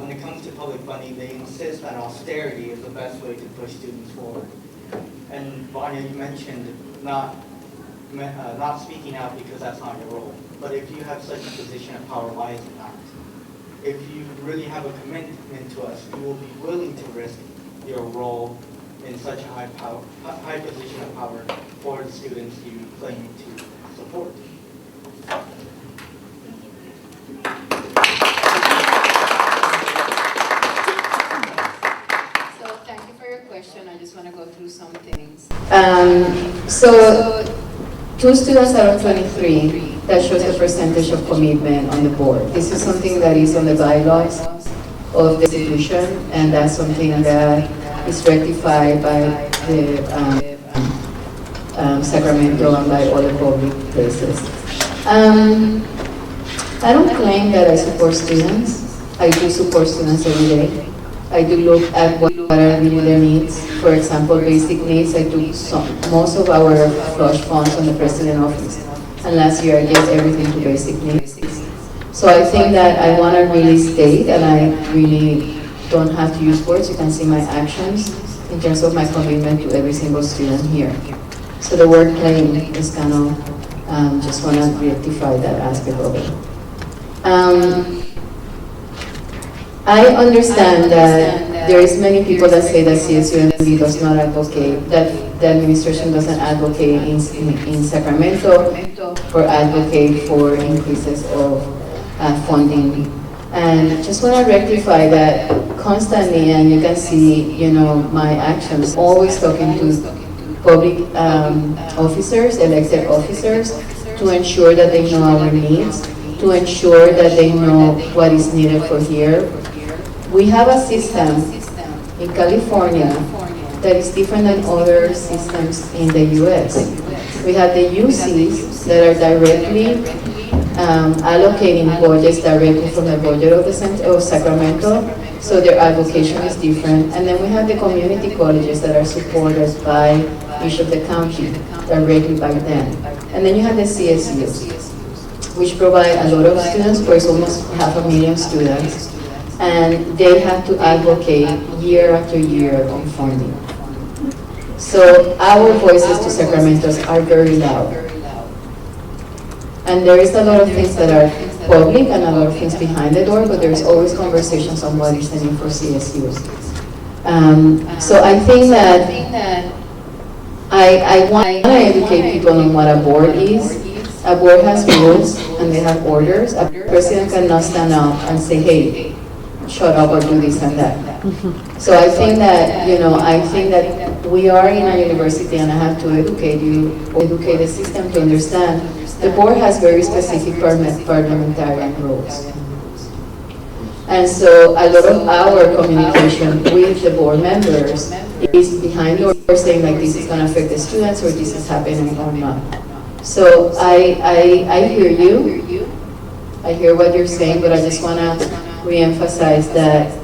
When it comes to public funding, they insist that austerity is the best way to push students forward. And Vanya, you mentioned not speaking out because that's not your role. But if you have such a position of power, why is it not? If you really have a commitment to us, you will be willing to risk your role in such a high position of power for the students you claim to support. So thank you for your question. I just want to go through some things. So 2 students out of 23, that shows the percentage of commitment on the board. This is something that is on the bylaws of the institution, and that's something that is rectified by the Sacramento and by other public places. I don't claim that I support students. I do support students every day. I do look at what are really their needs. For example, basic needs, I took most of our flush funds on the president's office. And last year I gave everything to basic needs. So I think that I want to really state, and I really don't have to use words, you can see my actions in terms of my commitment to every single student here. So the word claim is kind of, just want to rectify that aspect of it. I understand that there is many people that say that CSUMB does not advocate, that the administration doesn't advocate in Sacramento or advocate for increases of funding. And just want to rectify that constantly, and you can see, you know, my actions, always talking to public officers, elected officers, to ensure that they know our needs, to ensure that they know what is needed for here. We have a system in California that is different than other systems in the US. We have the UCs that are directly allocating budgets directly from the budget of of Sacramento, so their allocation is different. And then we have the community colleges that are supported by each of the county, directly by them. And then you have the CSUs, which provide a lot of students, for almost 500,000 students, and they have to advocate year after year on funding. So our voices to Sacramento are very loud. And there is a lot of things that are public and a lot of things behind the door, but there's always conversations on what is the need for CSUs. So I think that I want to educate people on what a board is. A board has rules and they have orders. A president cannot stand up and say, hey, shut up or do this and that. So I think that, you know, I think that we are in a university and I have to educate you, educate the system to understand the board has very specific parliamentarian rules. And so a lot of our communication with the board members is behind the door saying like this is going to affect the students or this is happening or not. So I hear you. I hear what you're saying, but I just want to re-emphasize that,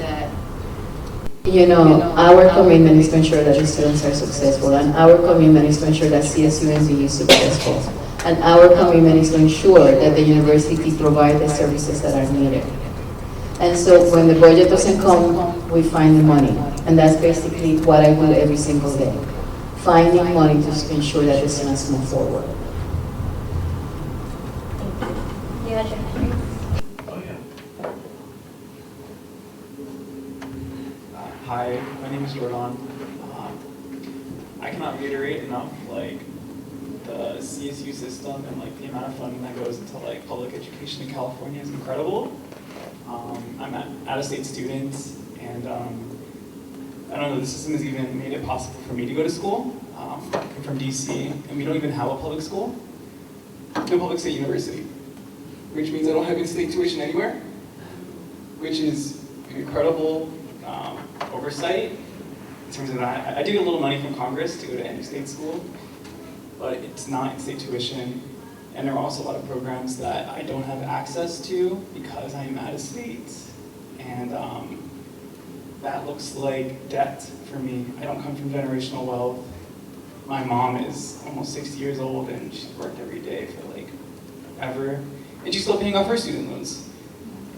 you know, our commitment is to ensure that the students are successful, and our commitment is to ensure that CSUMB is successful, and our commitment is to ensure that the university provides the services that are needed. And so when the budget doesn't come, we find the money, and that's basically what I do every single day, finding money to ensure that the students move forward. Hi, my name is Jordan. I cannot reiterate enough, like, the CSU system and like the amount of funding that goes into like public education in California is incredible. I'm an out-of-state student, and I don't know, the system has even made it possible for me to go to school. I'm from DC, and we don't even have a public school, no public state university, which means I don't have in-state tuition anywhere. which is an incredible oversight in terms of that. I do get a little money from Congress to go to any state school, but it's not in-state tuition. And there are also a lot of programs that I don't have access to because I'm out of state. And that looks like debt for me. I don't come from generational wealth. My mom is almost 60 years old and she's worked every day for like ever. And she's still paying off her student loans.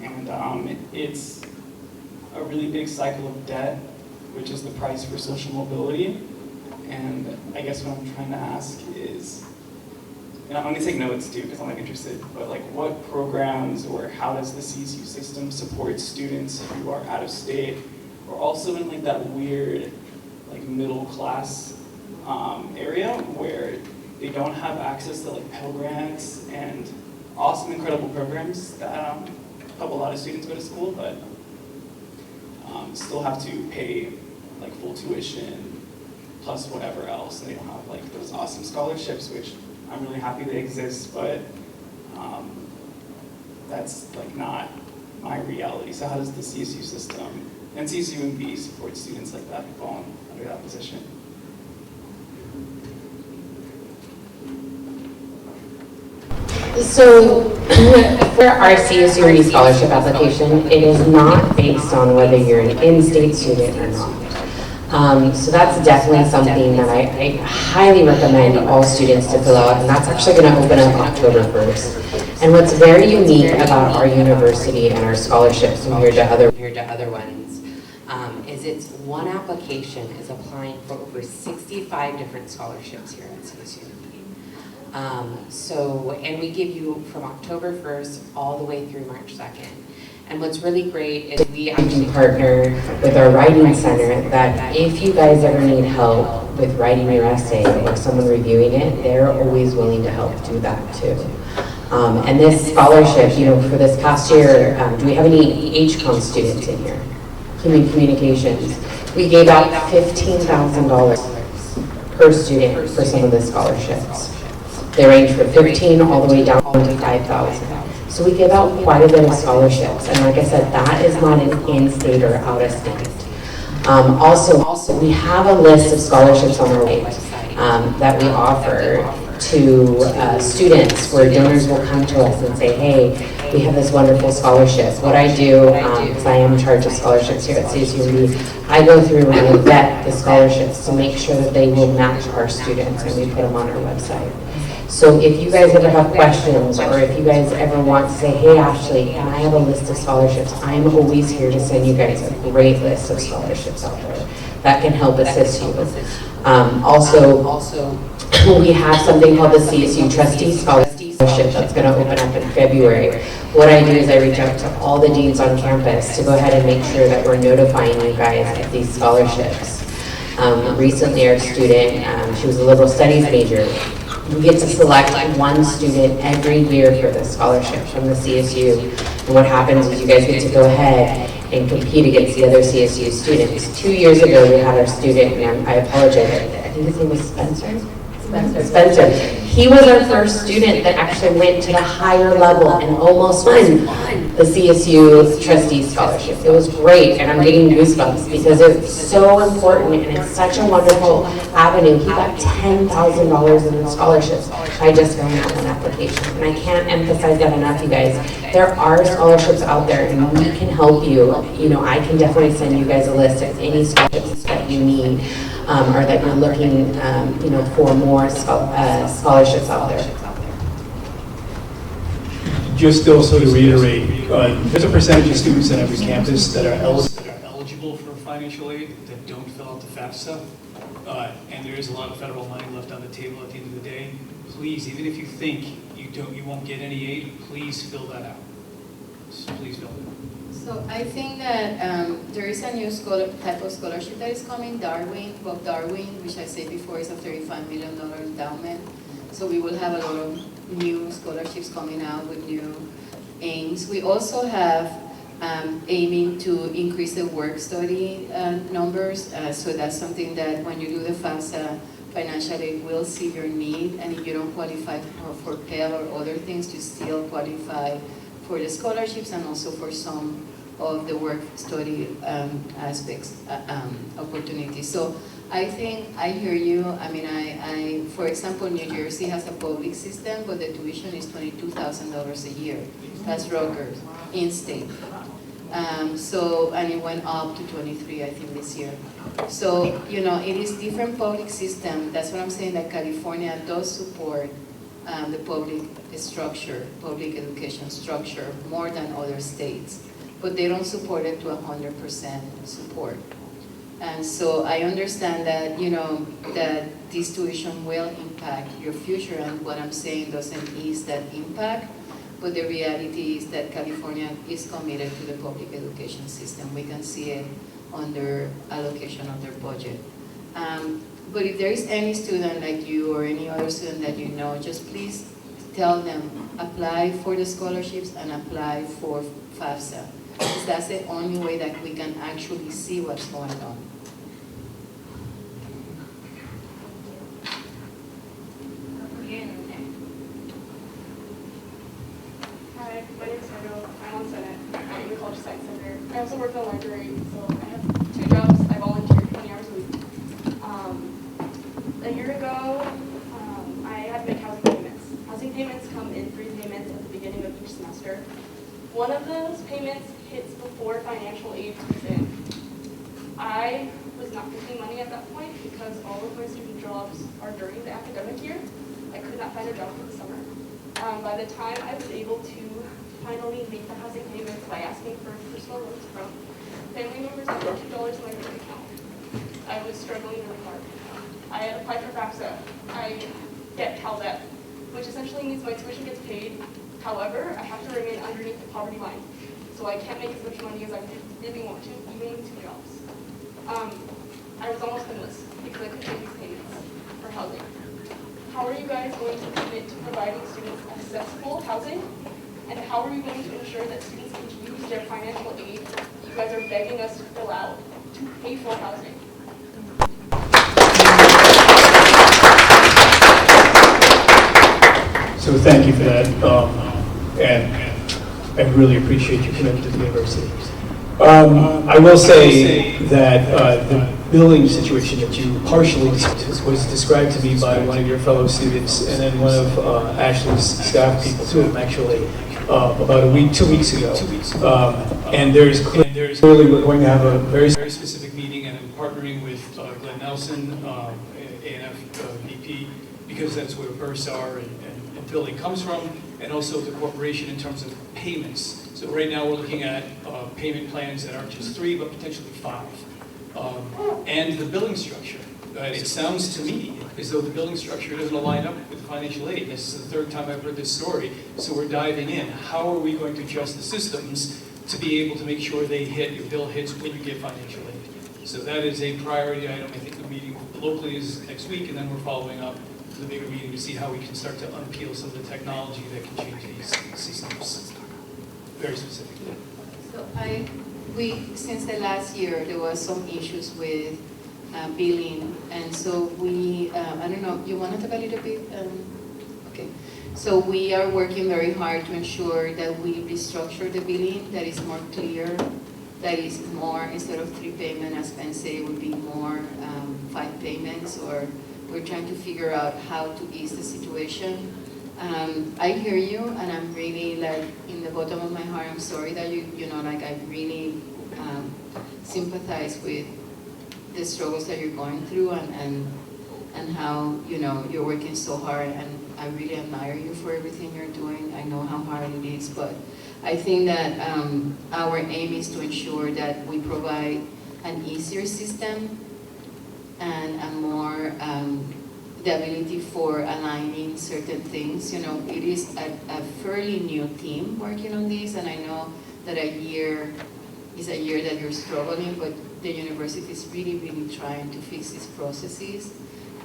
And it's a really big cycle of debt, which is the price for social mobility. And I guess what I'm trying to ask is, and I'm going to take notes too because I'm like interested, but like what programs or how does the CSU system support students who are out of state or also in like that weird like middle class area where they don't have access to like Pell Grants and awesome, incredible programs that help a lot of students go to school, but still have to pay like full tuition plus whatever else. And they don't have like those awesome scholarships, which I'm really happy they exist, but that's like not my reality. So how does the CSU system and CSUMB support students like that who fall under that position? So for our CSU scholarship application, it is not based on whether you're an in-state student or not. So that's definitely something that I highly recommend all students to fill out, and that's actually going to open up October 1st. And what's very unique about our university and our scholarships compared to other ones is it's one application is applying for over 65 different scholarships here at CSU. And we give you from October 1st all the way through March 2nd. And what's really great is we actually partner with our writing center that if you guys ever need help with writing your essay or someone reviewing it, they're always willing to help do that too. And this scholarship, for this past year, do we have any HCOM students in here? Human Communications. We gave out $15,000 per student for some of the scholarships. They range from 15 all the way down to 5,000. So we give out quite a bit of scholarships, and like I said, that is not an in-state or out-of-state. Also, we have a list of scholarships on our website that we offer to students where donors will come to us and say, hey, we have this wonderful scholarship. What I do, because I am in charge of scholarships here at CSUMB, I go through and vet the scholarships to make sure that they will match our students, and we put them on our website. So if you guys ever have questions, or if you guys ever want to say, hey Ashley, can I have a list of scholarships? I'm always here to send you guys a great list of scholarships out there that can help assist you. Also, we have something called the CSU Trustee Scholarship that's going to open up in February. What I do is I reach out to all the deans on campus to go ahead and make sure that we're notifying you guys of these scholarships. Recently our student, she was a liberal studies major. We get to select one student every year for this scholarship from the CSU. And what happens is you guys get to go ahead and compete against the other CSU students. 2 years ago, we had our student, and I apologize, I think his name was Spencer. He was our first student that actually went to the higher level and almost won the CSU Trustee Scholarship. It was great, and I'm getting goosebumps because it's so important and it's such a wonderful avenue. He got $10,000 in scholarships by just filling out one application. And I can't emphasize that enough, you guys. There are scholarships out there and we can help you. I can definitely send you guys a list of any scholarships that you need. Or that you're looking, for more scholarships out there. Just also to reiterate, there's a percentage of students at every campus that are eligible for financial aid that don't fill out the FAFSA, and there is a lot of federal money left on the table at the end of the day. Please, even if you think you won't get any aid, please fill that out. Please fill it out. So I think that there is a new type of scholarship that is coming, Bob Darwin, which I said before is a $35 million endowment. So we will have a lot of new scholarships coming out with new aims. We also have aiming to increase the work-study numbers. So that's something that when you do the FAFSA, financial aid will see your need, and if you don't qualify for Pell or other things, you still qualify for the scholarships and also for some of the work-study aspects, opportunities. So I think I hear you. I mean, for example, New Jersey has a public system, but the tuition is $22,000 a year. That's Rutgers, in-state. And it went up to 23, I think, this year. So, you know, it is different public system. That's what I'm saying, that California does support the public structure, public education structure, more than other states. But they don't support it to 100% support. And so I understand that, you know, that this tuition will impact your future, and what I'm saying doesn't ease that impact, but the reality is that California is committed to the public education system. We can see it on their allocation of their budget. But if there is any student like you or any other student that you know, just please tell them, apply for the scholarships and apply for FAFSA. Because that's the only way that we can actually see what's going on. Hi, my name is Margo. I'm on Senate. I'm in the College Science Center. I also work in the library, so I have 2 jobs. I volunteer 20 hours a week. A year ago, I had to make housing payments. Housing payments come in 3 payments at the beginning of each semester. One of those payments hits before financial aid comes in. I was not making money at that point because all of my student jobs are during the academic year. I could not find a job for the summer. By the time I was able to finally make the housing payments by asking for personal loans from family members, I had $2 in my bank account. I was struggling really hard. I had applied for FAFSA. I get Cal Debt, which essentially means my tuition gets paid. However, I have to remain underneath the poverty line. So I can't make as much money as I really want to, even with 2 jobs. I was almost homeless because I couldn't make these payments for housing. How are you guys going to commit to providing students accessible housing? And how are you going to ensure that students can use their financial aid you guys are begging us to fill out to pay for housing? So thank you for that, and I really appreciate your commitment to the university. I will say that the billing situation that you partially was described to me by one of your fellow students, and then one of Ashley's staff people, 2 of them actually, about 2 weeks ago. And there's clearly we're going to have a very specific meeting, and I'm partnering with Glenn Nelson, A&F VP, because that's where bursts are and billing comes from, and also the corporation in terms of payments. So right now we're looking at payment plans that aren't just 3, but potentially 5. And the billing structure. It sounds to me as though the billing structure doesn't align up with financial aid. This is the 3rd time I've heard this story, so we're diving in. How are we going to adjust the systems to be able to make sure your bill hits when you get financial aid? So that is a priority item. I think the meeting locally is next week, and then we're following up the bigger meeting to see how we can start to unpeel some of the technology that can change these systems very specifically. So since the last year, there was some issues with billing, and so we, I don't know, you want to talk a little bit? Okay. So we are working very hard to ensure that we restructure the billing, that is more clear, that is more, instead of 3 payments, as Ben said, it would be more 5 payments, or we're trying to figure out how to ease the situation. I hear you, and I'm really, like, in the bottom of my heart, I'm sorry that I really sympathize with the struggles that you're going through, and how, you're working so hard, and I really admire you for everything you're doing. I know how hard it is, but I think that our aim is to ensure that we provide an easier system and a more the ability for aligning certain things. It is a fairly new team working on this, and I know that a year is a year that you're struggling, but the university is really, really trying to fix these processes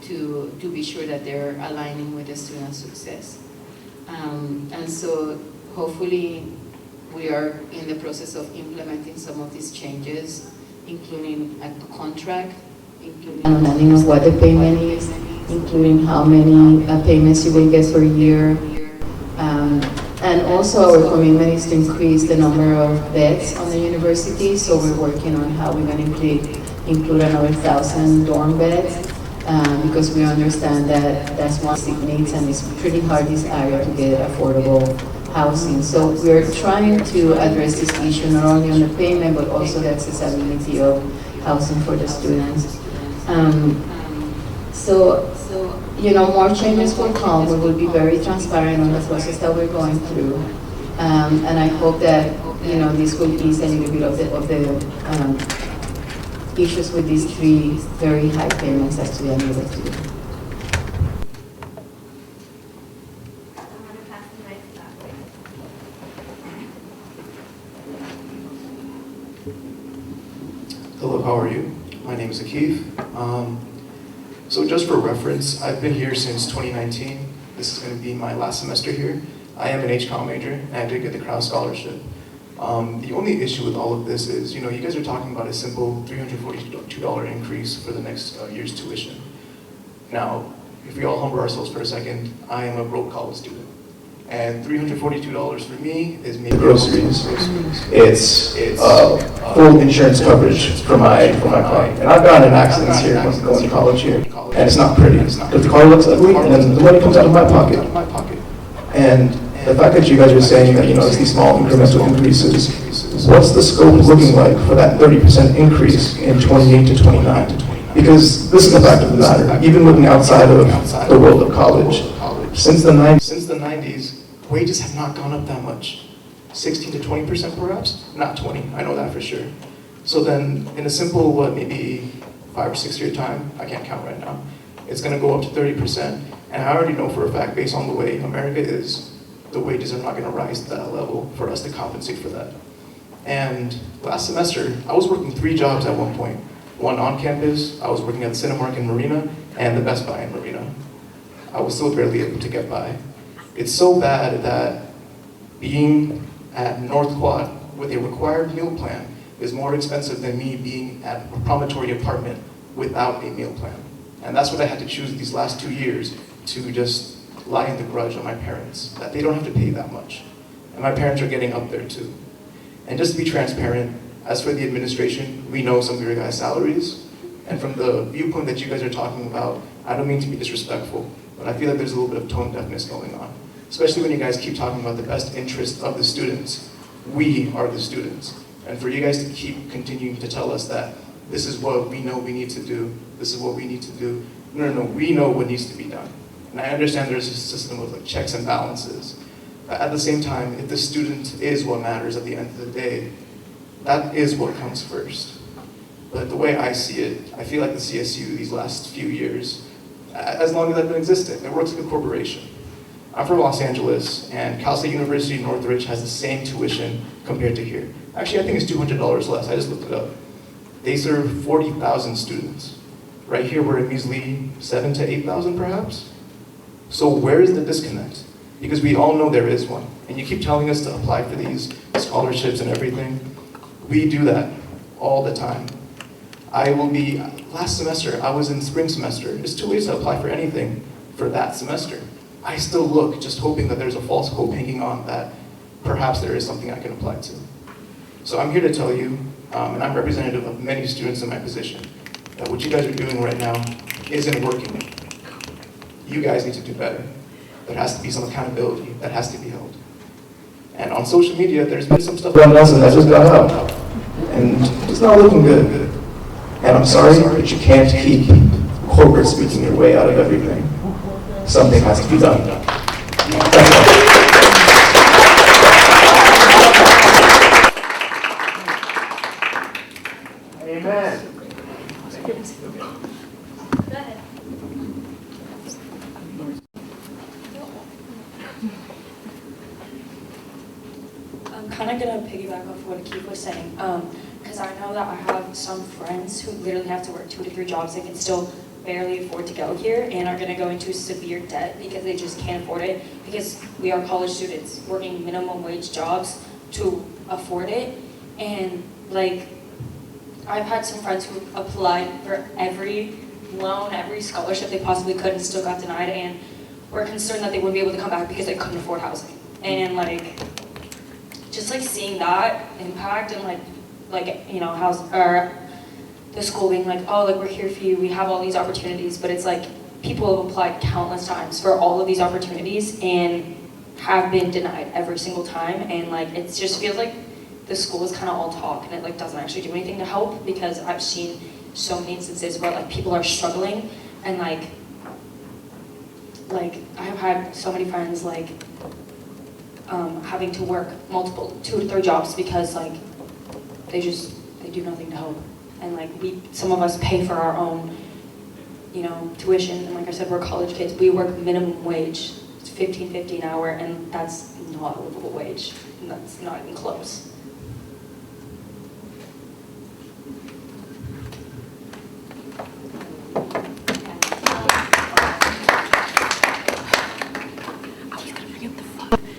to be sure that they're aligning with the student success. And so hopefully we are in the process of implementing some of these changes, including a contract, including understanding of what the payment is, including how many payments you will get per year, And also our commitment is to increase the number of beds on the university, so we're working on how we're going to include another 1,000 dorm beds, because we understand that that's one of the needs, and it's pretty hard this area to get affordable housing. So we're trying to address this issue not only on the payment, but also the accessibility of housing for the students. So, you know, more changes will come. We will be very transparent on the process that we're going through. And I hope that, you know, this will ease a little bit of the issues with these 3 very high payments as to the annual fee. Hello, how are you? My name is Akif. So just for reference, I've been here since 2019. This is going to be my last semester here. I am an HCOM major, and I did get the Crown Scholarship. The only issue with all of this is, you know, you guys are talking about a simple $342 increase for the next year's tuition. Now, if we all humble ourselves for a second, I am a broke college student. And $342 for me is maybe groceries. It's full insurance coverage for my car. And I've gotten in accidents here when going to college here, and it's not pretty. But the car looks ugly, and then the money comes out of my pocket. And the fact that you guys are saying that, you know, it's these small incremental increases, what's the scope looking like for that 30% increase in 28 to 29? Because this is the fact of the matter, even looking outside of the world of college. Since the 90s, wages have not gone up that much. 16 to 20% perhaps? Not 20, I know that for sure. So then, in a simple, maybe 5 or 6 year time, I can't count right now, it's gonna go up to 30%. And I already know for a fact, based on the way America is, the wages are not gonna rise to that level for us to compensate for that. And last semester, I was working 3 jobs at one point. One on campus, I was working at the Cinemark in Marina, and the Best Buy in Marina. I was still barely able to get by. It's so bad that being at North Quad with a required meal plan is more expensive than me being at a promontory apartment without a meal plan. And that's what I had to choose these last 2 years, to just lie in the grudge on my parents, that they don't have to pay that much. And my parents are getting up there too. And just to be transparent, as for the administration, we know some of your guys' salaries. And from the viewpoint that you guys are talking about, I don't mean to be disrespectful, but I feel like there's a little bit of tone deafness going on. Especially when you guys keep talking about the best interest of the students. We are the students. And for you guys to keep continuing to tell us that this is what we know we need to do, this is what we need to do. No, we know what needs to be done. And I understand there's a system of like checks and balances. But at the same time, if the student is what matters at the end of the day, that is what comes first. But the way I see it, I feel like the CSU these last few years, as long as I've been existing, it works like a corporation. I'm from Los Angeles, and Cal State University Northridge has the same tuition compared to here. Actually, I think it's $200 less. I just looked it up. They serve 40,000 students. Right here, we're at measly 7,000 to 8,000 perhaps. So where is the disconnect? Because we all know there is one. And you keep telling us to apply for these scholarships and everything. We do that all the time. Last semester, I was in spring semester. It's 2 ways to apply for anything for that semester. I still look, just hoping that there's a false hope hanging on that perhaps there is something I can apply to. So I'm here to tell you, and I'm representative of many students in my position, that what you guys are doing right now isn't working. You guys need to do better. There has to be some accountability that has to be held. And on social media, there's been some stuff Nelson that just got out, and it's not looking good. And I'm sorry, but you can't keep corporate speaking your way out of everything. Something has to be done. Amen. I'm kind of going to piggyback off what Keith was saying, because I know that I have some friends who literally have to work 2 to 3 jobs and can still barely afford to go here and are going to go into severe debt because they just can't afford it, because we are college students working minimum wage jobs to afford it. And like, I've had some friends who applied for every loan, every scholarship they possibly could and still got denied, and were concerned that they wouldn't be able to come back because they couldn't afford housing. And like, just like seeing that impact and like you know, how's the school being like, oh, like we're here for you, we have all these opportunities, but it's like people have applied countless times for all of these opportunities and have been denied every single time. And like, it just feels like the school is kind of all talk and it like doesn't actually do anything to help, because I've seen so many instances where like people are struggling and like I've had so many friends like having to work multiple 2 to 3 jobs because like they do nothing to help. And like some of us pay for our own, you know, tuition, and like I said, we're college kids. We work minimum wage. It's $15.50 an hour, and that's not a livable wage. And that's not even close.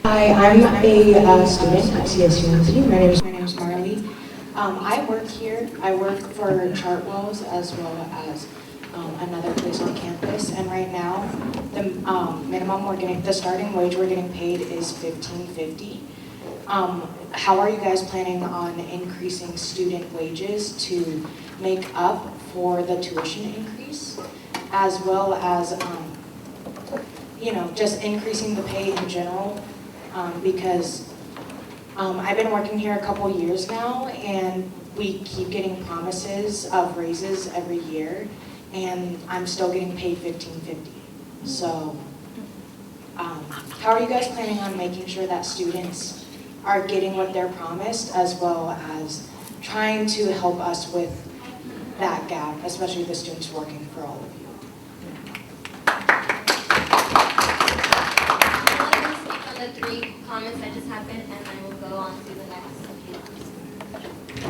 Hi, I'm a student at CSUMB. My name is Marley. I work here. I work for Chartwells as well as another place on campus. And right now, the the starting wage we're getting paid is $15.50. How are you guys planning on increasing student wages to make up for the tuition increase, as well as you know, just increasing the pay in general? Because I've been working here a couple years now, and we keep getting promises of raises every year, and I'm still getting paid $15.50. So how are you guys planning on making sure that students are getting what they're promised, as well as trying to help us with that gap, especially the students working for all of you? The 3 comments that just happened, and then we'll go on to the next.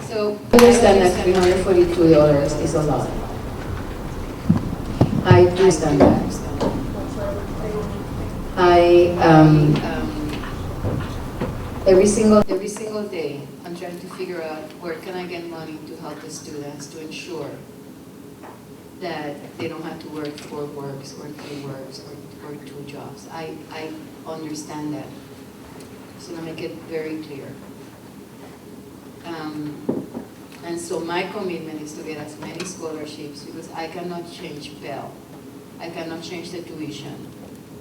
So I understand that $342 is a lot. I do understand that. Every single day, I'm trying to figure out where can I get money to help the students to ensure that they don't have to work 4 works or 3 works or 2 jobs. I understand that. So to make it very clear. And so my commitment is to get as many scholarships, because I cannot change Pell. I cannot change the tuition.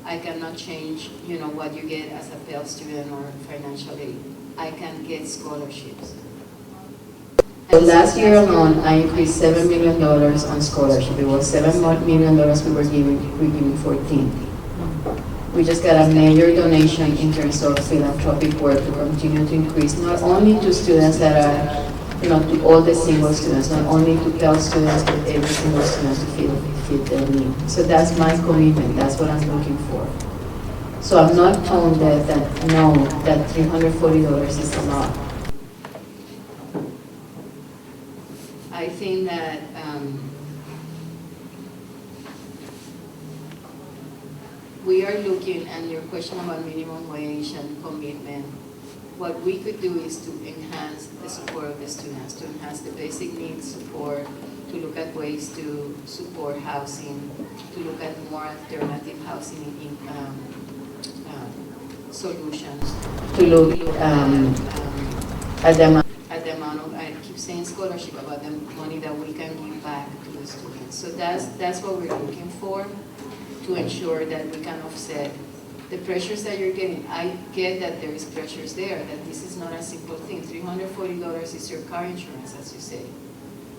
I cannot change, you know, what you get as a Pell student or financial aid. I can get scholarships. Last year alone, I increased $7 million on scholarship. It was $7 million we were giving 14. We just got a major donation in terms of philanthropic work to continue to increase, not only to students that are, you know, to all the single students, not only to Pell students, but every single student to fit their need. So that's my commitment. That's what I'm looking for. So I'm not tone deaf that no, that $340 is a lot. I think that we are looking, and your question about minimum wage and commitment, what we could do is to enhance the support of the students, to enhance the basic needs support, to look at ways to support housing, to look at more alternative housing solutions, to look at the amount of, I keep saying scholarship, about the money that we can give back to the students. So that's what we're looking for, to ensure that we can offset the pressures that you're getting. I get that there is pressures there, that this is not a simple thing. $340 is your car insurance, as you say.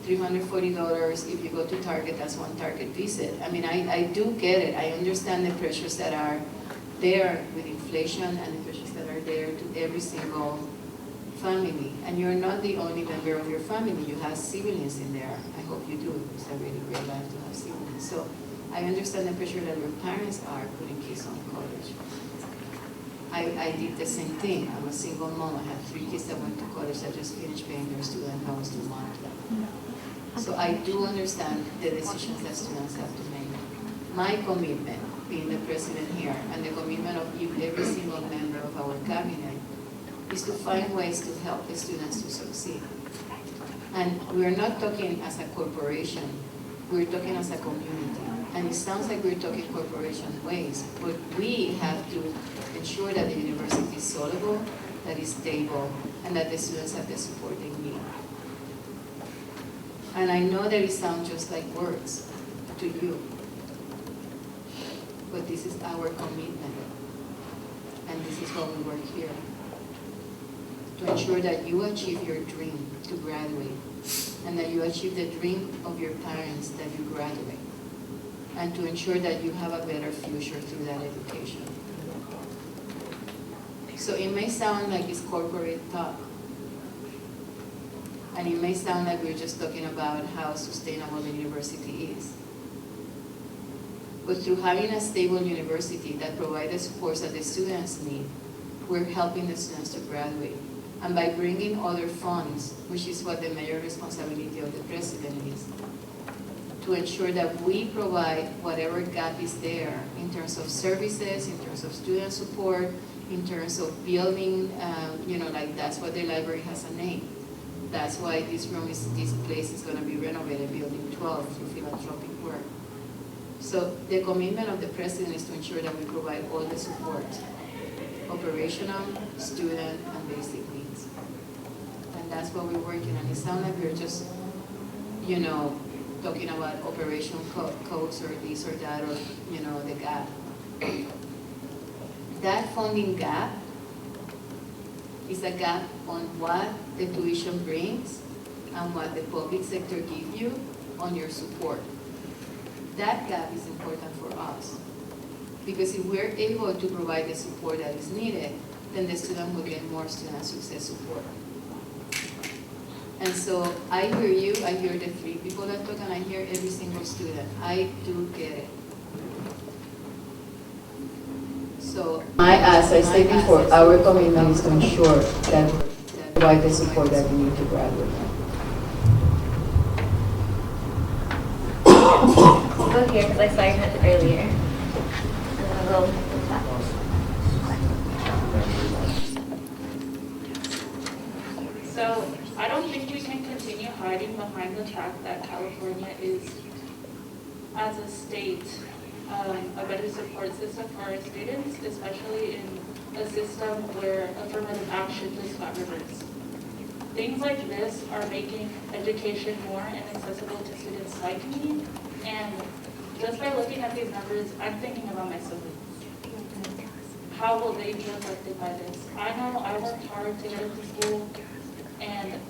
$340, if you go to Target, that's 1 Target visit. I mean, I do get it. I understand the pressures that are there with inflation and the pressures that are there to every single family. And you're not the only member of your family. You have siblings in there. I hope you do. It's a really great life to have siblings. So I understand the pressure that your parents are putting kids on college. I did the same thing. I'm a single mom. I had 3 kids that went to college that just finished paying their student loans to month. So I do understand the decisions that students have to make. My commitment, being the president here, and the commitment of every single member of our cabinet, is to find ways to help the students to succeed. And we're not talking as a corporation, we're talking as a community. And it sounds like we're talking corporation ways, but we have to ensure that the university is solvable, that it's stable, and that the students have the support they need. And I know that it sounds just like words to you, but this is our commitment, and this is why we work here. To ensure that you achieve your dream to graduate, and that you achieve the dream of your parents that you graduate, and to ensure that you have a better future through that education. So it may sound like it's corporate talk, and it may sound like we're just talking about how sustainable the university is. But through having a stable university that provides the supports that the students need, we're helping the students to graduate. And by bringing other funds, which is what the major responsibility of the president is, to ensure that we provide whatever gap is there in terms of services, in terms of student support, in terms of building, like that's why the library has a name. That's why this place is going to be renovated, building 12 through philanthropic work. So the commitment of the president is to ensure that we provide all the support, operational, student, and basic needs. And that's what we're working on. It sounds like we're just, talking about operational codes or this or that, or, the gap. That funding gap is a gap on what the tuition brings and what the public sector gives you on your support. That gap is important for us. Because if we're able to provide the support that is needed, then the student will get more student success support. And so I hear you, I hear the three people that talk, and I hear every single student. I do get it. So as I said before, our commitment is to ensure that we provide the support that we need to graduate. I'll go here because I saw your hand earlier. And then I'll go back. So I don't think we can continue hiding behind the fact that California is, as a state, a better support system for our students, especially in a system where affirmative action does not reverse. Things like this are making education more inaccessible to students like me, and just by looking at these numbers, I'm thinking about my siblings. How will they be affected by this? I know I worked hard to get into school, and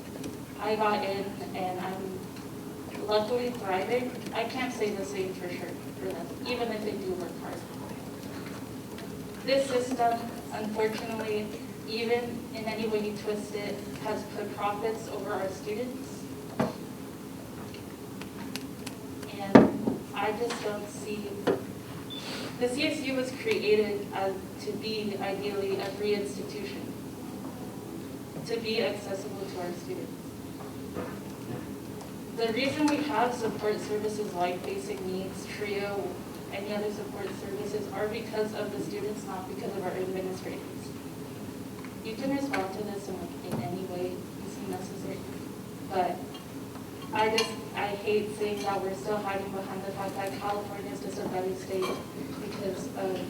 I got in, and I'm luckily thriving. I can't say the same for sure for them, even if they do work hard. This system, unfortunately, even in any way you twist it, has put profits over our students. And I just don't see, the CSU was created to be ideally a free institution, to be accessible to our students. The reason we have support services like basic needs, TRIO, any other support services are because of the students, not because of our administrators. You can respond to this in any way you see necessary, but I hate saying that we're still hiding behind the fact that California is just a better state because of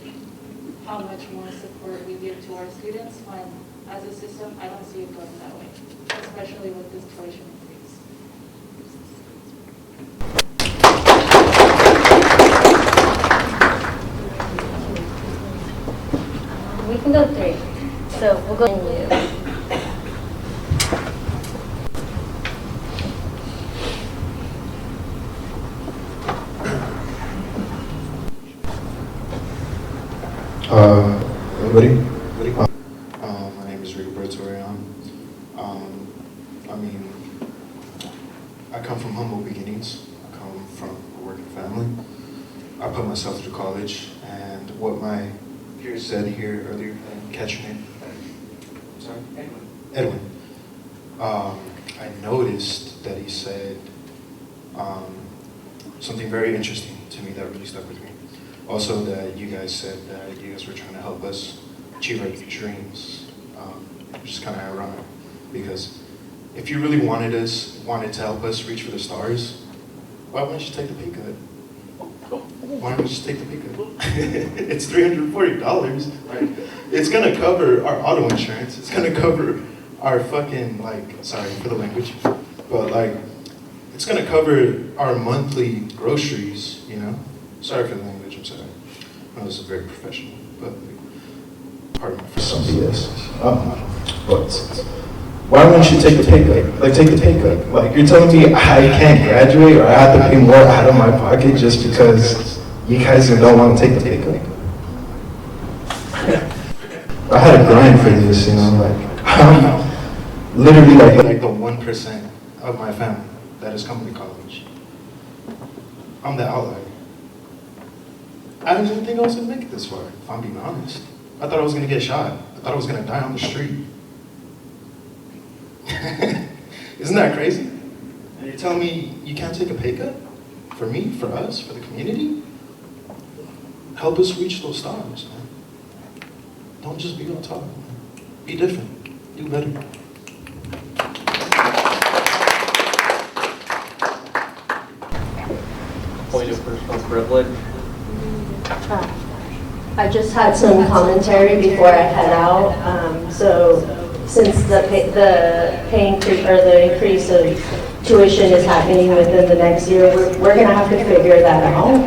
how much more support we give to our students when, as a system, I don't see it going that way, especially with this tuition increase. We can go 3. So we'll go in you. Everybody? My name is Rigoberto Rayon. I come from humble beginnings. I come from a working family. I put myself through college, and what my peers said here earlier, catch your name? Sorry? Edwin. I noticed that he said something very interesting to me that really stuck with me. Also that you guys said that you guys were trying to help us achieve our dreams, which is kind of ironic, because if you really wanted to help us reach for the stars, why wouldn't you take the pay cut? why don't we just take the pay cut? It's $340. Like, it's gonna cover our auto insurance. It's gonna cover our fucking, like, sorry for the language, but like, it's gonna cover our monthly groceries, you know? Sorry for the language, I'm sorry. I know this is very professional, but pardon me for Some BS. But why wouldn't you take the pay cut? Like, take the pay cut. Like, you're telling me I can't graduate or I have to pay more out of my pocket just because you guys don't want to take the pay cut? I had to grind for this, you know, like, I'm literally like the 1% of my family that is coming to college. I'm the outlier. I didn't think I was gonna make it this far, if I'm being honest. I thought I was gonna get shot. I thought I was gonna die on the street. Isn't that crazy? And you're telling me you can't take a pay cut? For me, for us, for the community? Help us reach those stars, man. Don't just be on top, man. Be different. Do better. Point of personal privilege. I just had some commentary before I head out. So since the pay increase or the increase of tuition is happening within the next year, we're going to have to figure that out,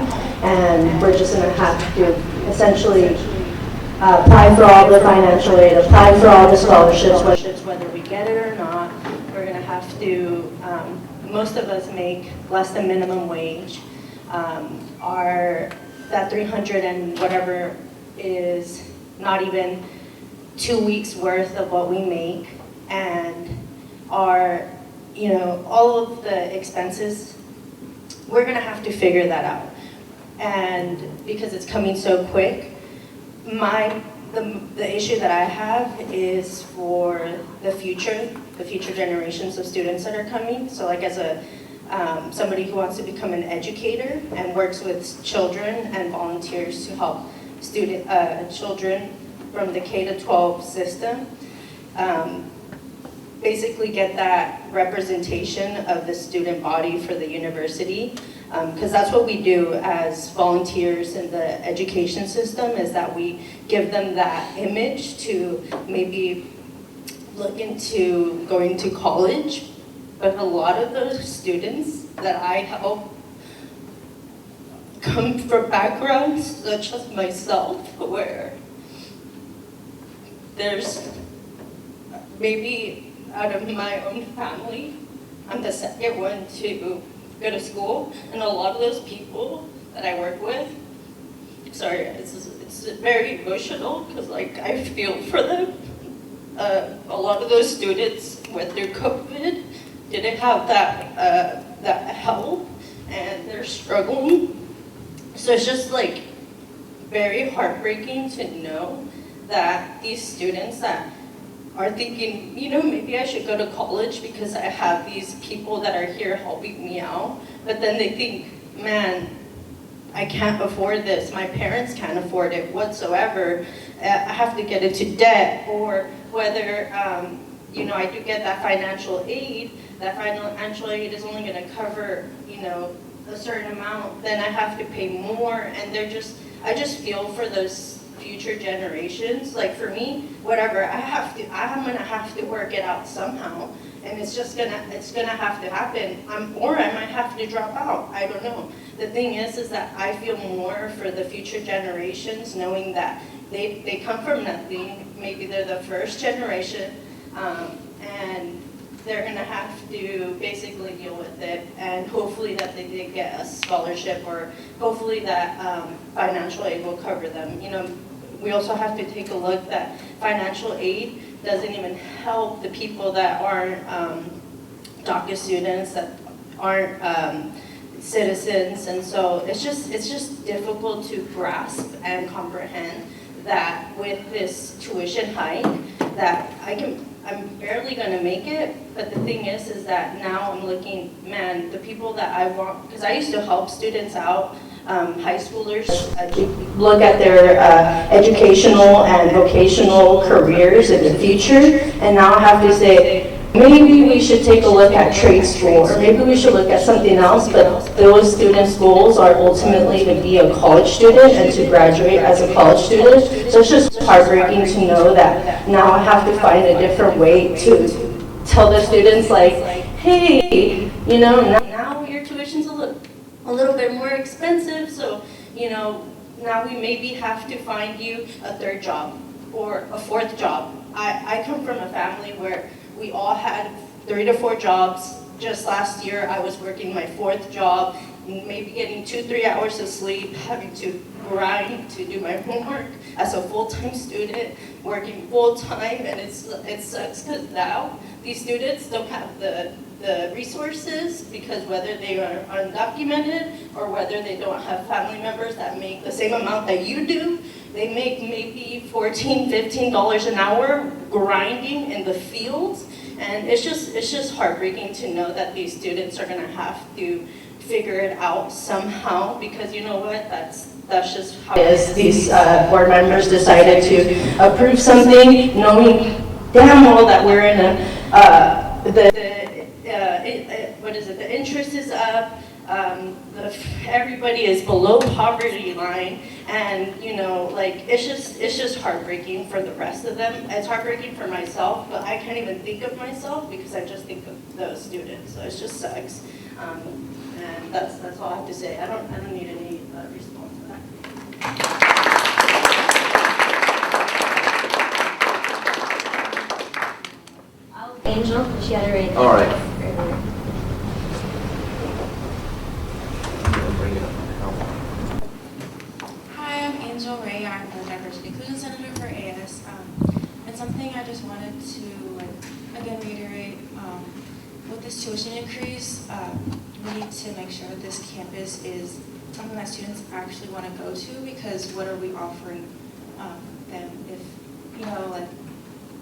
and we're just going to have to essentially apply for all the financial aid, apply for all the scholarships, whether we get it or not. We're going to have to. Most of us make less than minimum wage. That 300 and whatever is not even 2 weeks worth of what we make, and our, you know, all of the expenses, we're gonna have to figure that out. And because it's coming so quick, the issue that I have is for the future generations of students that are coming. So like as a somebody who wants to become an educator and works with children and volunteers to help children from the K-12 system, basically get that representation of the student body for the university, because that's what we do as volunteers in the education system, is that we give them that image to maybe look into going to college. But a lot of those students that I help come from backgrounds such as myself, where there's maybe out of my own family, I'm the second one to go to school, and a lot of those people that I work with, sorry, it's very emotional because like I feel for them. A lot of those students went through COVID, didn't have that help, and they're struggling. So it's just like very heartbreaking to know that these students that are thinking, you know, maybe I should go to college because I have these people that are here helping me out, but then they think, man, I can't afford this, my parents can't afford it whatsoever, I have to get into debt, or whether, you know, I do get that financial aid, that financial aid is only going to cover, you know, a certain amount, then I have to pay more, and I just feel for those future generations. Like for me, whatever, I'm gonna have to work it out somehow, and it's gonna have to happen, or I might have to drop out, I don't know. The thing is that I feel more for the future generations, knowing that they come from nothing, maybe they're the first generation, and they're going to have to basically deal with it, and hopefully that they did get a scholarship, or hopefully that financial aid will cover them. You know, we also have to take a look that financial aid doesn't even help the people that aren't DACA students, that aren't citizens, and so it's just difficult to grasp and comprehend that with this tuition hike that I'm barely gonna make it, but the thing is that now I'm looking, man, the people that I want, because I used to help students out, high schoolers, look at their educational and vocational careers in the future, and now I have to say, maybe we should take a look at trade school, or maybe we should look at something else, but those students' goals are ultimately to be a college student and to graduate as a college student. So it's just heartbreaking to know that now I have to find a different way to tell the students, like, hey, you know, now your tuition's a little bit more expensive, so, you know, now we maybe have to find you a third job or a fourth job. I come from a family where we all had 3 to 4 jobs. Just last year, I was working my 4th job, maybe getting 2-3 hours of sleep, having to grind to do my homework as a full-time student, working full-time, and it sucks because now these students don't have the resources, because whether they are undocumented or whether they don't have family members that make the same amount that you do, they make maybe $14, $15 an hour grinding in the fields. And it's just heartbreaking to know that these students are gonna have to figure it out somehow, because you know what, that's just how it is. These board members decided to approve something knowing damn well that we're in the interest is up, everybody is below poverty line, and you know, like, it's just heartbreaking for the rest of them. It's heartbreaking for myself, but I can't even think of myself because I just think of those students. So it just sucks, and that's all I have to say. I don't need any response to that. Angel, she had it right. All right. Hi, I'm Angel Ray. I'm the Diversity Inclusion Senator for AS. And something I just wanted to, again, reiterate, with this tuition increase, we need to make sure that this campus is something that students actually want to go to, because what are we offering them if, you know, like,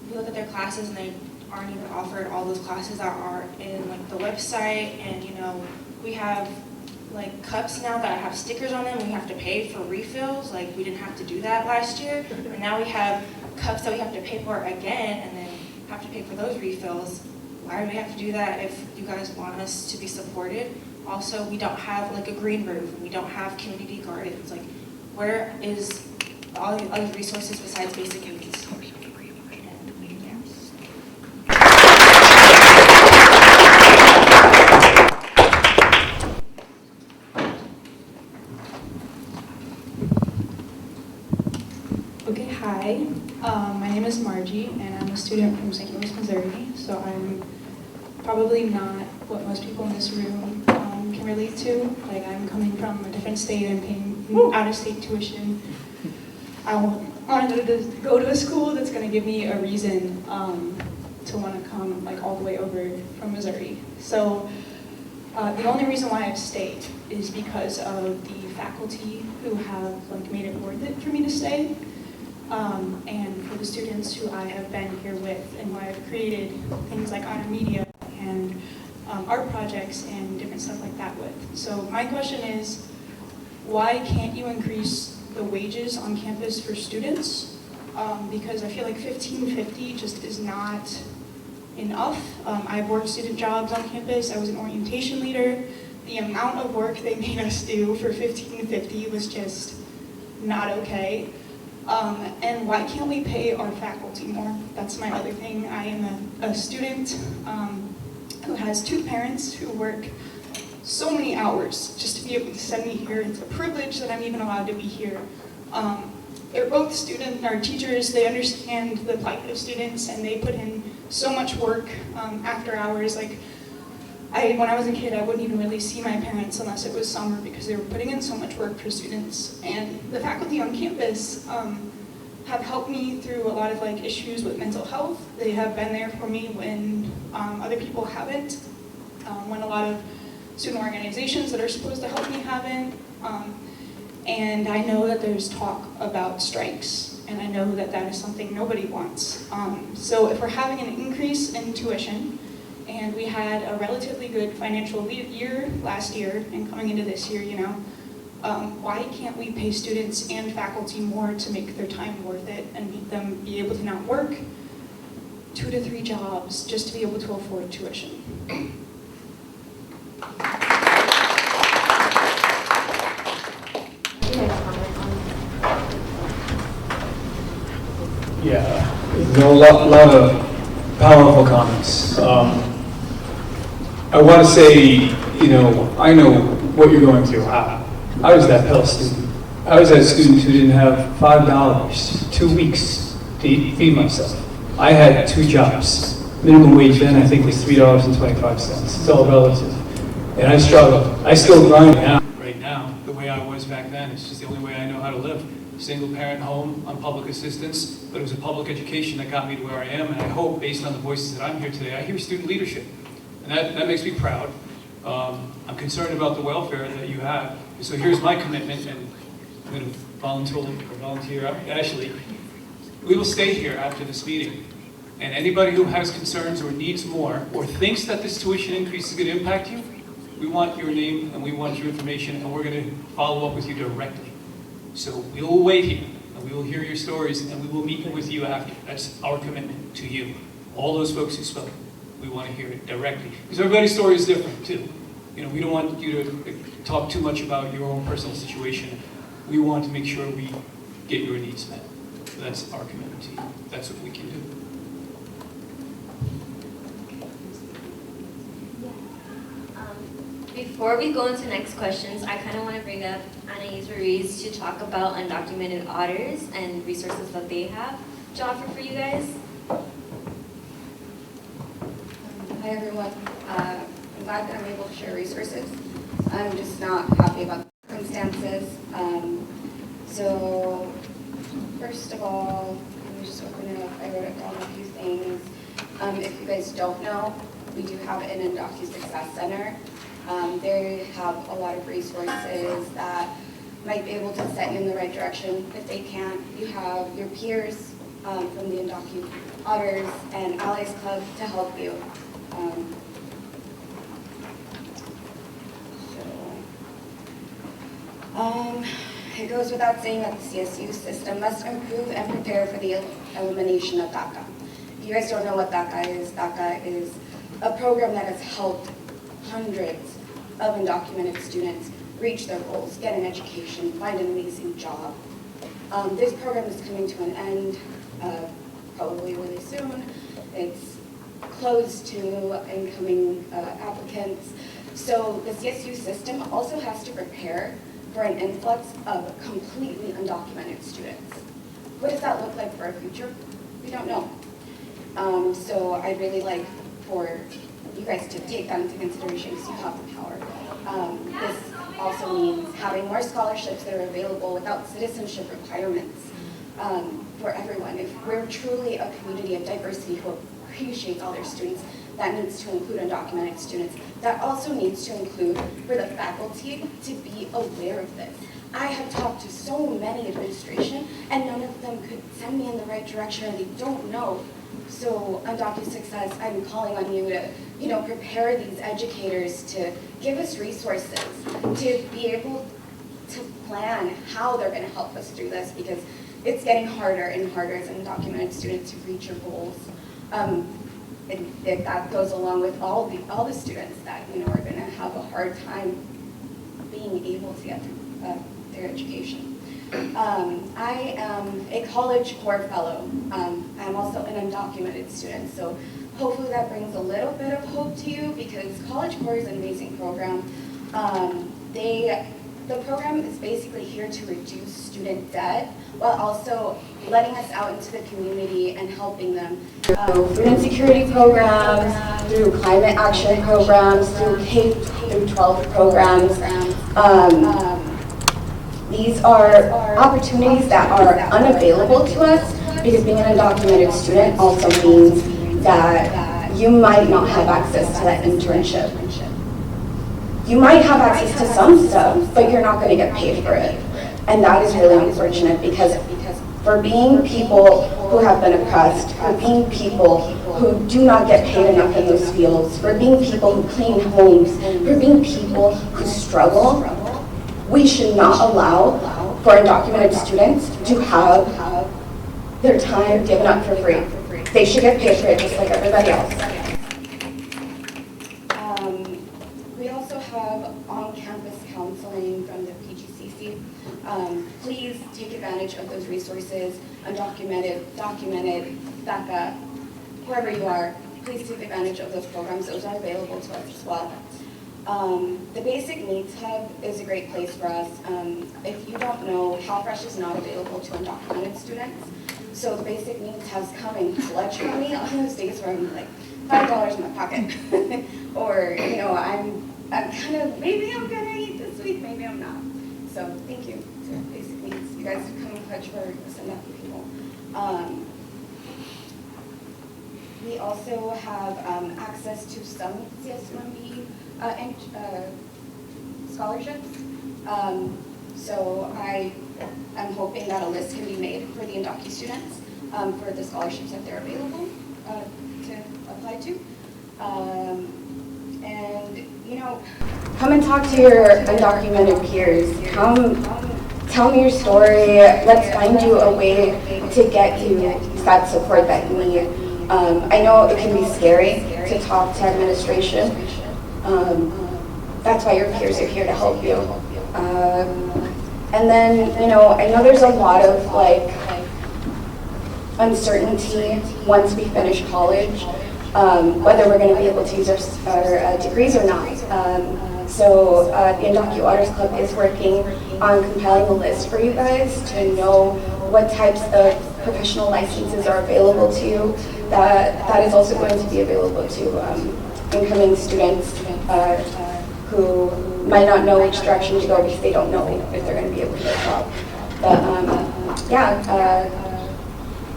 you look at their classes and they aren't even offered all those classes that are in, like, the website, and, you know, we have like cups now that have stickers on them. We have to pay for refills. Like, we didn't have to do that last year, and now we have cups that we have to pay for again, and then have to pay for those refills. Why do we have to do that if you guys want us to be supported? Also, we don't have like a green roof, and we don't have community gardens. Like, where is all the other resources besides basic needs? Okay, hi. My name is Margie, and I'm a student from St. Louis, Missouri. So I'm probably not what most people in this room can relate to. Like, I'm coming from a different state and paying out-of-state tuition. I wanted to go to a school that's going to give me a reason to want to come like all the way over from Missouri. So the only reason why I've stayed is because of the faculty who have like made it worth it for me to stay. And for the students who I have been here with and who I have created things like Honor Media and art projects and different stuff like that with. So my question is, why can't you increase the wages on campus for students? Because I feel like $15.50 just is not enough. I've worked student jobs on campus. I was an orientation leader. The amount of work they made us do for $15.50 was just not okay. And why can't we pay our faculty more? That's my other thing. I am a student who has 2 parents who work so many hours just to be able to send me here. It's a privilege that I'm even allowed to be here. They're both teachers. They understand the plight of students, and they put in so much work after hours. Like, when I was a kid, I wouldn't even really see my parents unless it was summer because they were putting in so much work for students. And the faculty on campus have helped me through a lot of like issues with mental health. They have been there for me when other people haven't, when a lot of student organizations that are supposed to help me haven't. And I know that there's talk about strikes, and I know that that is something nobody wants. So if we're having an increase in tuition, and we had a relatively good financial year last year, and coming into this year, you know, why can't we pay students and faculty more to make their time worth it and make them be able to not work 2 to 3 jobs just to be able to afford tuition. Yeah, a lot of powerful comments. I want to say, I know what you're going through. I was that Pell student. I was that student who didn't have $5, 2 weeks to feed myself. I had 2 jobs. Minimum wage then I think was $3.25. It's all relative. And I struggled. I still grind now. Right now, the way I was back then, it's just the only way I know how to live. Single parent home on public assistance, but it was a public education that got me to where I am, and I hope, based on the voices that I'm here today, I hear student leadership. And that makes me proud. I'm concerned about the welfare that you have. So here's my commitment, and I'm going to volunteer Ashlie. We will stay here after this meeting. And anybody who has concerns or needs more, or thinks that this tuition increase is going to impact you, we want your name and we want your information, and we're going to follow up with you directly. So we will wait here, and we will hear your stories, and we will meet with you after. That's our commitment to you. All those folks who spoke, we want to hear it directly. Because everybody's story is different, too. We don't want you to talk too much about your own personal situation. We want to make sure we get your needs met. So that's our commitment to you. That's what we can do. Before we go into next questions, I kind of want to bring up Anais Ruiz to talk about undocumented auditors and resources that they have to offer for you guys. Hi everyone. I'm glad that I'm able to share resources. I'm just not happy about the circumstances. So first of all, let me just open it up. I wrote it down a few things. If you guys don't know, we do have an Undocu Success Center. They have a lot of resources that might be able to set you in the right direction. If they can't, you have your peers from the Undocu Auditors and Allies Club to help you. It goes without saying that the CSU system must improve and prepare for the elimination of DACA. If you guys don't know what DACA is a program that has helped hundreds of undocumented students reach their goals, get an education, find an amazing job. This program is coming to an end probably really soon. It's closed to incoming applicants. So the CSU system also has to prepare for an influx of completely undocumented students. What does that look like for our future? We don't know. So I'd really like for you guys to take that into consideration because you have the power. This also means having more scholarships that are available without citizenship requirements for everyone. If we're truly a community of diversity who appreciates all their students, that needs to include undocumented students. That also needs to include for the faculty to be aware of this. I have talked to so many administration and none of them could send me in the right direction and they don't know. So Undocu Success, I'm calling on you to, prepare these educators to give us resources, to be able to plan how they're going to help us through this because it's getting harder and harder as an undocumented student to reach your goals. If that goes along with all the students that are going to have a hard time being able to get through their education. I am a College Corps fellow. I'm also an undocumented student, so hopefully that brings a little bit of hope to you because College Corps is an amazing program. The program is basically here to reduce student debt while also letting us out into the community and helping them through food insecurity programs, through climate action programs, through K-12 programs. These are opportunities that are unavailable to us because being an undocumented student also means that you might not have access to that internship. You might have access to some stuff, but you're not going to get paid for it. And that is really unfortunate because for being people who have been oppressed, for being people who do not get paid enough in those fields, for being people who clean homes, for being people who struggle, we should not allow for undocumented students to have their time given up for free. they should get paid for it just like everybody else. We also have on-campus counseling from the PGCC. Please take advantage of those resources, undocumented, documented, DACA, wherever you are, please take advantage of those programs. Those are available to us as well. The Basic Needs Hub is a great place for us. If you don't know, HowFresh is not available to undocumented students. So the Basic Needs Hubs come and collect your money on those days where I'm like, $5 in my pocket. Or, you know, I'm kind of, maybe I'm gonna eat this week, maybe I'm not. So thank you to Basic Needs. You guys come and pledge for us and that people. We also have access to some CSUMB scholarships. So I'm hoping that a list can be made for the undocumented students for the scholarships that they're available to apply to. And, you know, come and talk to your undocumented peers. Come tell me your story. Let's find you a way to get you that support that you need. I know it can be scary to talk to administration. That's why your peers are here to help you. And then, you know, I know there's a lot of like uncertainty once we finish college, whether we're going to be able to use our degrees or not. So the Undocu Otters Club is working on compiling a list for you guys to know what types of professional licenses are available to you. That is also going to be available to incoming students who might not know which direction to go because they don't know if they're going to be able to get a job. But yeah,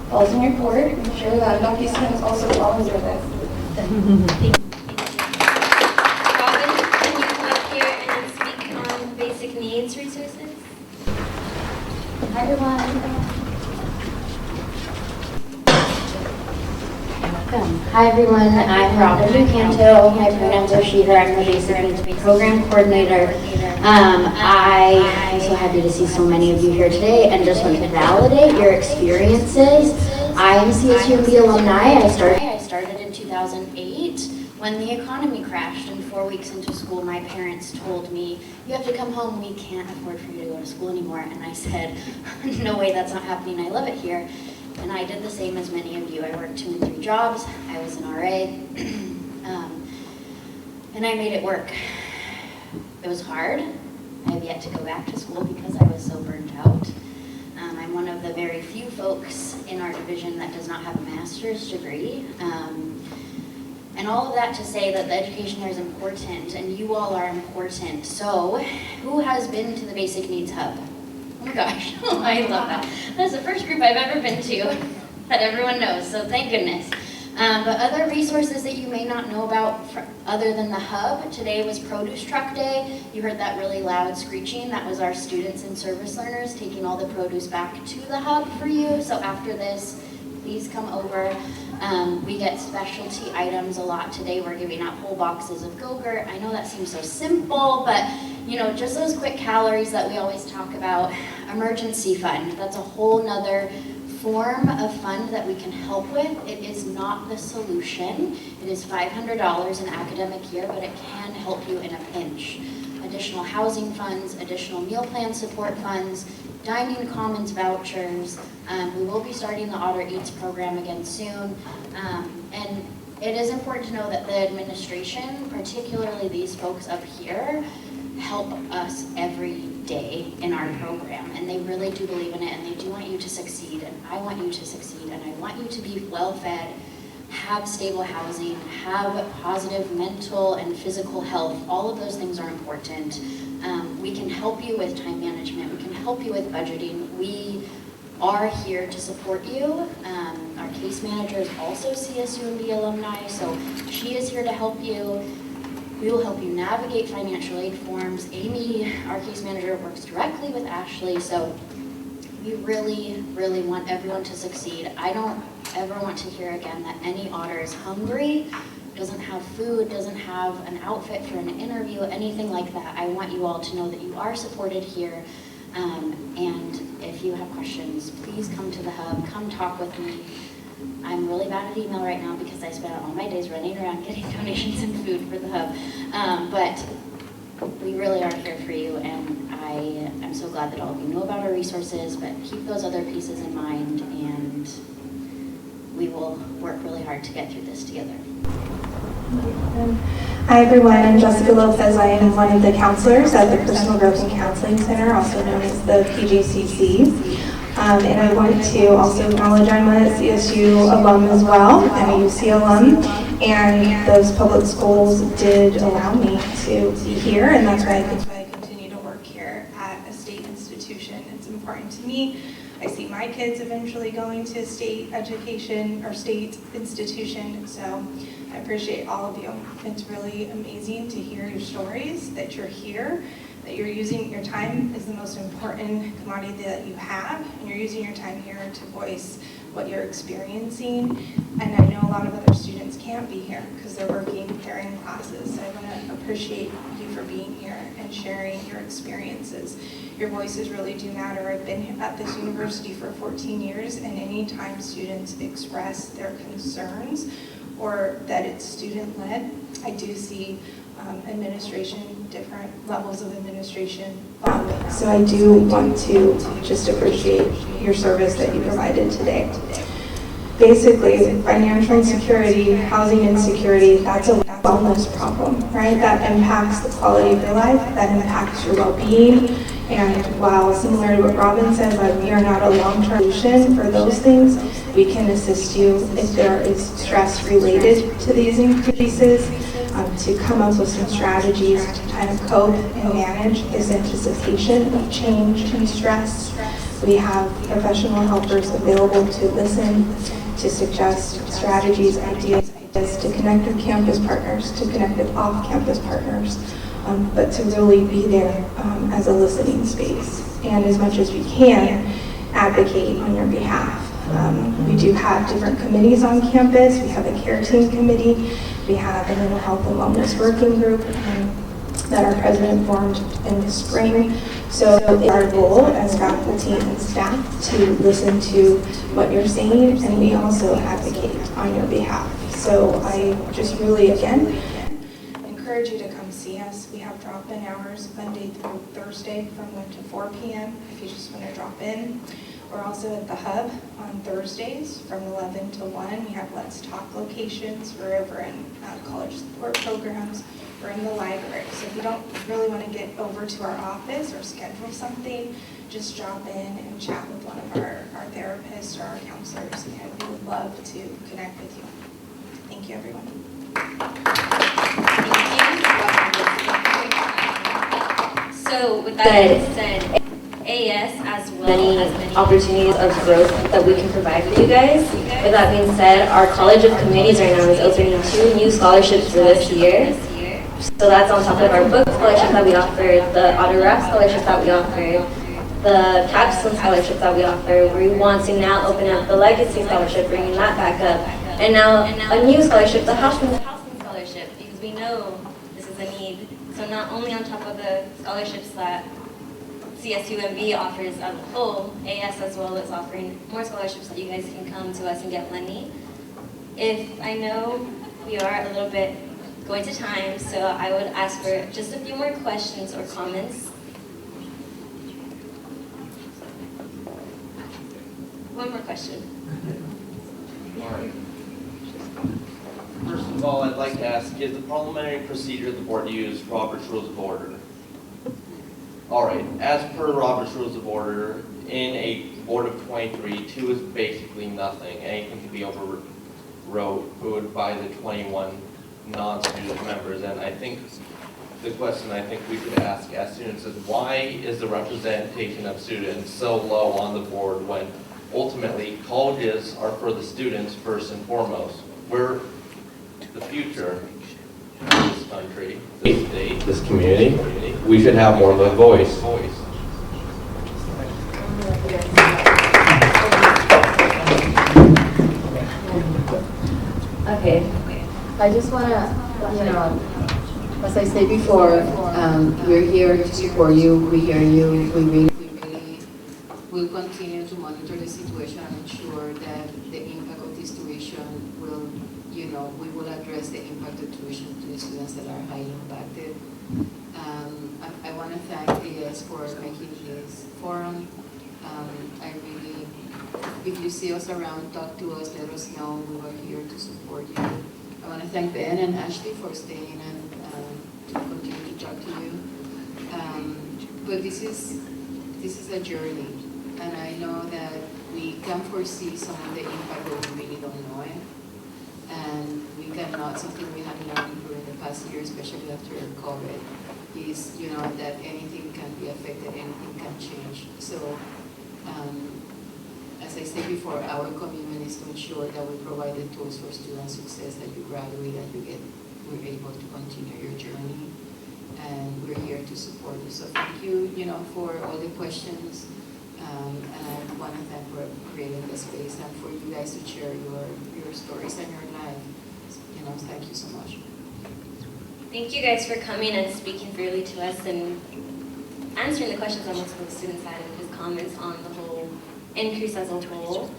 balls in your court. I'm sure that Undocu students also fall under this. Robin, can you come up here and speak on basic needs resources? Hi everyone. Hi everyone, I'm Robin Ducanto. My pronouns are she, her. I'm the Basic Needs Program Coordinator. I am so happy to see so many of you here today and just want to validate your experiences. I am CSUMB alumni. I started in 2008 when the economy crashed, and 4 weeks into school my parents told me, you have to come home, we can't afford for you to go to school anymore. And I said, no way, that's not happening, I love it here. And I did the same as many of you. I worked 2 and 3 jobs. I was an RA. And I made it work. It was hard. I have yet to go back to school because I was so burnt out. I'm one of the very few folks in our division that does not have a master's degree. And all of that to say that the education here is important and you all are important. So who has been to the Basic Needs Hub? Oh my gosh, I love that. That's the first group I've ever been to that everyone knows, so thank goodness. But other resources that you may not know about other than the hub, today was Produce Truck Day. You heard that really loud screeching. That was our students and service learners taking all the produce back to the hub for you. So after this, please come over. We get specialty items a lot today. We're giving out whole boxes of Go-Gurt. I know that seems so simple, but you know, just those quick calories that we always talk about. Emergency fund, that's a whole nother form of fund that we can help with. It is not the solution. It is $500 an academic year, but it can help you in a pinch. Additional housing funds, additional meal plan support funds, dining commons vouchers. We will be starting the Otter Eats program again soon. And it is important to know that the administration, particularly these folks up here, help us every day in our program, and they really do believe in it, and they do want you to succeed, and I want you to succeed, and I want you to be well-fed, have stable housing, have positive mental and physical health. All of those things are important. We can help you with time management. We can help you with budgeting. We are here to support you. Our case manager is also CSUMB alumni, so she is here to help you. We will help you navigate financial aid forms. Amy, our case manager, works directly with Ashlie, so we really, really want everyone to succeed. I don't ever want to hear again that any otter is hungry, doesn't have food, doesn't have an outfit for an interview, anything like that. I want you all to know that you are supported here. And if you have questions, please come to the hub, come talk with me. I'm really bad at email right now because I spent all my days running around getting donations and food for the hub. But we really are here for you, and I'm so glad that all of you know about our resources, but keep those other pieces in mind, and we will work really hard to get through this together. Hi everyone, I'm Jessica Lopez. I am one of the counselors at the Personal Growth and Counseling Center, also known as the PGCC. And I want to also acknowledge I'm a CSU alum as well. I'm a UC alum, and those public schools did allow me to be here, and that's why I continue to work here at a state institution. It's important to me. I see my kids eventually going to state education or state institution, so I appreciate all of you. It's really amazing to hear your stories, that you're here, that you're using your time is the most important commodity that you have, and you're using your time here to voice what you're experiencing. And I know a lot of other students can't be here because they're working, they're in classes, so I want to appreciate you for being here and sharing your experiences. Your voices really do matter. I've been at this university for 14 years, and anytime students express their concerns or that it's student-led, I do see administration, different levels of administration following. So I do want to just appreciate your service that you provided today. Basically, financial insecurity, housing insecurity, that's a wellness problem, right? That impacts the quality of your life, that impacts your well-being. And while similar to what Robin said, that we are not a long-term solution for those things, we can assist you if there is stress related to these increases, to come up with some strategies to kind of cope and manage this anticipation of change and stress. We have professional helpers available to listen, to suggest strategies, ideas, to connect with campus partners, to connect with off-campus partners, but to really be there as a listening space. And as much as we can, advocate on your behalf. We do have different committees on campus. We have a care team committee. We have a mental health and wellness working group that our president formed in the spring. So it's our goal as faculty and staff to listen to what you're saying, and we also advocate on your behalf. So I just really, again, encourage you to come see us. We have drop-in hours Monday through Thursday from 1 to 4 p.m. if you just want to drop in. We're also at the Hub on Thursdays from 11 to 1. We have Let's Talk locations. We're over in college support programs. We're in the library. So if you don't really want to get over to our office or schedule something, just drop in and chat with one of our therapists or our counselors, and we would love to connect with you. Thank you, everyone. So with that said, AS as well as many opportunities of growth that we can provide for you guys. With that being said, our College of Committees right now is opening 2 new scholarships for this year. So that's on top of our book scholarship that we offered, the auto rap scholarship that we offered, the capstone scholarship that we offer. We want to now open up the legacy scholarship, bringing that back up, and now a new scholarship, the housing scholarship, because we know this is a need. So not only on top of the scholarships that CSUMB offers as a whole, AS as well is offering more scholarships that you guys can come to us and get money. If I know we are a little bit going to time, so I would ask for just a few more questions or comments. One more question. All right. First of all, I'd like to ask, is the parliamentary procedure the board use Robert's Rules of Order? All right, as per Robert's Rules of Order, in a board of 23, 2 is basically nothing. Anything can be overrode by the 21 non-student members. And I think the question I think we should ask as students is, why is the representation of students so low on the board when ultimately colleges are for the students first and foremost? We're the future of this country, this state, this community. We should have more of a voice. Okay. I just want to, as I said before, we're here to support you. We hear you. We we'll continue to monitor the situation and ensure that the impact of this tuition will, we will address the impact of tuition to the students that are highly impacted. I want to thank AS for making this forum. I really, if you see us around, talk to us, let us know. We are here to support you. I want to thank Ben and Ashlie for staying and to continue to talk to you. But this is a journey, and I know that we can foresee some of the impact, but we really don't know it. And we cannot, something we have learned during the past year, especially after COVID, is, that anything can be affected, anything can change. So, as I said before, our commitment is to ensure that we provide the tools for student success, that you graduate and we're able to continue your journey. And we're here to support you. So thank you, for all the questions. And I want to thank for creating the space and for you guys to share your stories and your life. Thank you so much. Thank you guys for coming and speaking freely to us and answering the questions on multiple students had and his comments on the whole increase as a whole.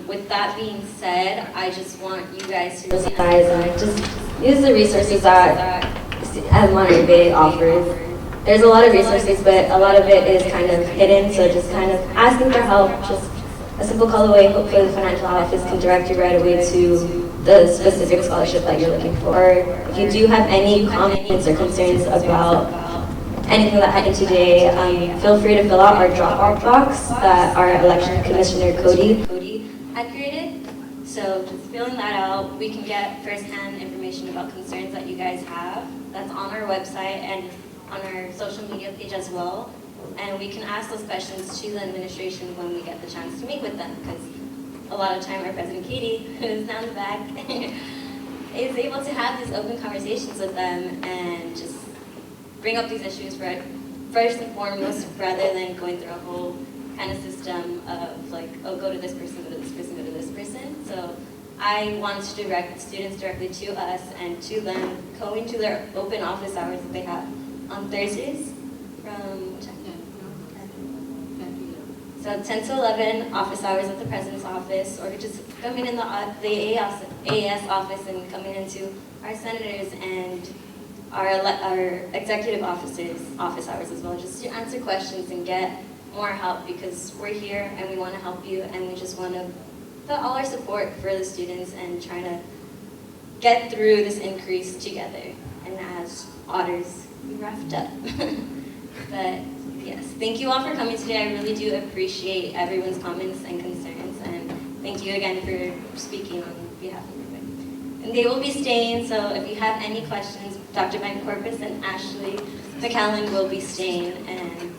With that being said, I just want you guys to emphasize and just use the resources that as Monterey Bay offers. There's a lot of resources, but a lot of it is kind of hidden, so just kind of asking for help, just a simple call away. Hopefully the financial office can direct you right away to the specific scholarship that you're looking for. If you do have any comments or concerns about anything that happened today, feel free to fill out our drop-off box that our election commissioner Cody had created. So just filling that out, we can get first-hand information about concerns that you guys have. That's on our website and on our social media page as well. And we can ask those questions to the administration when we get the chance to meet with them, because a lot of time our President Katie, who is down the back, is able to have these open conversations with them and just bring up these issues first and foremost, rather than going through a whole kind of system of like, oh, go to this person, go to this person, go to this person. So I want to direct students directly to us and to them, going to their open office hours that they have on Thursdays from 10 to 11 office hours at the president's office, or just coming in the AS office and coming into our senators and our executive officers' office hours as well, just to answer questions and get more help, because we're here and we want to help you, and we just want to put all our support for the students and try to get through this increase together. And as otters, we wrapped up. But yes, thank you all for coming today. I really do appreciate everyone's comments and concerns, and thank you again for speaking on behalf of everybody. And they will be staying, so if you have any questions, Dr. Van Corpus and Ashlie McCallon will be staying and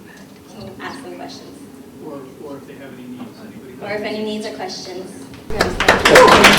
can ask them questions. Or if they have any needs. Or if any needs or questions. Yes,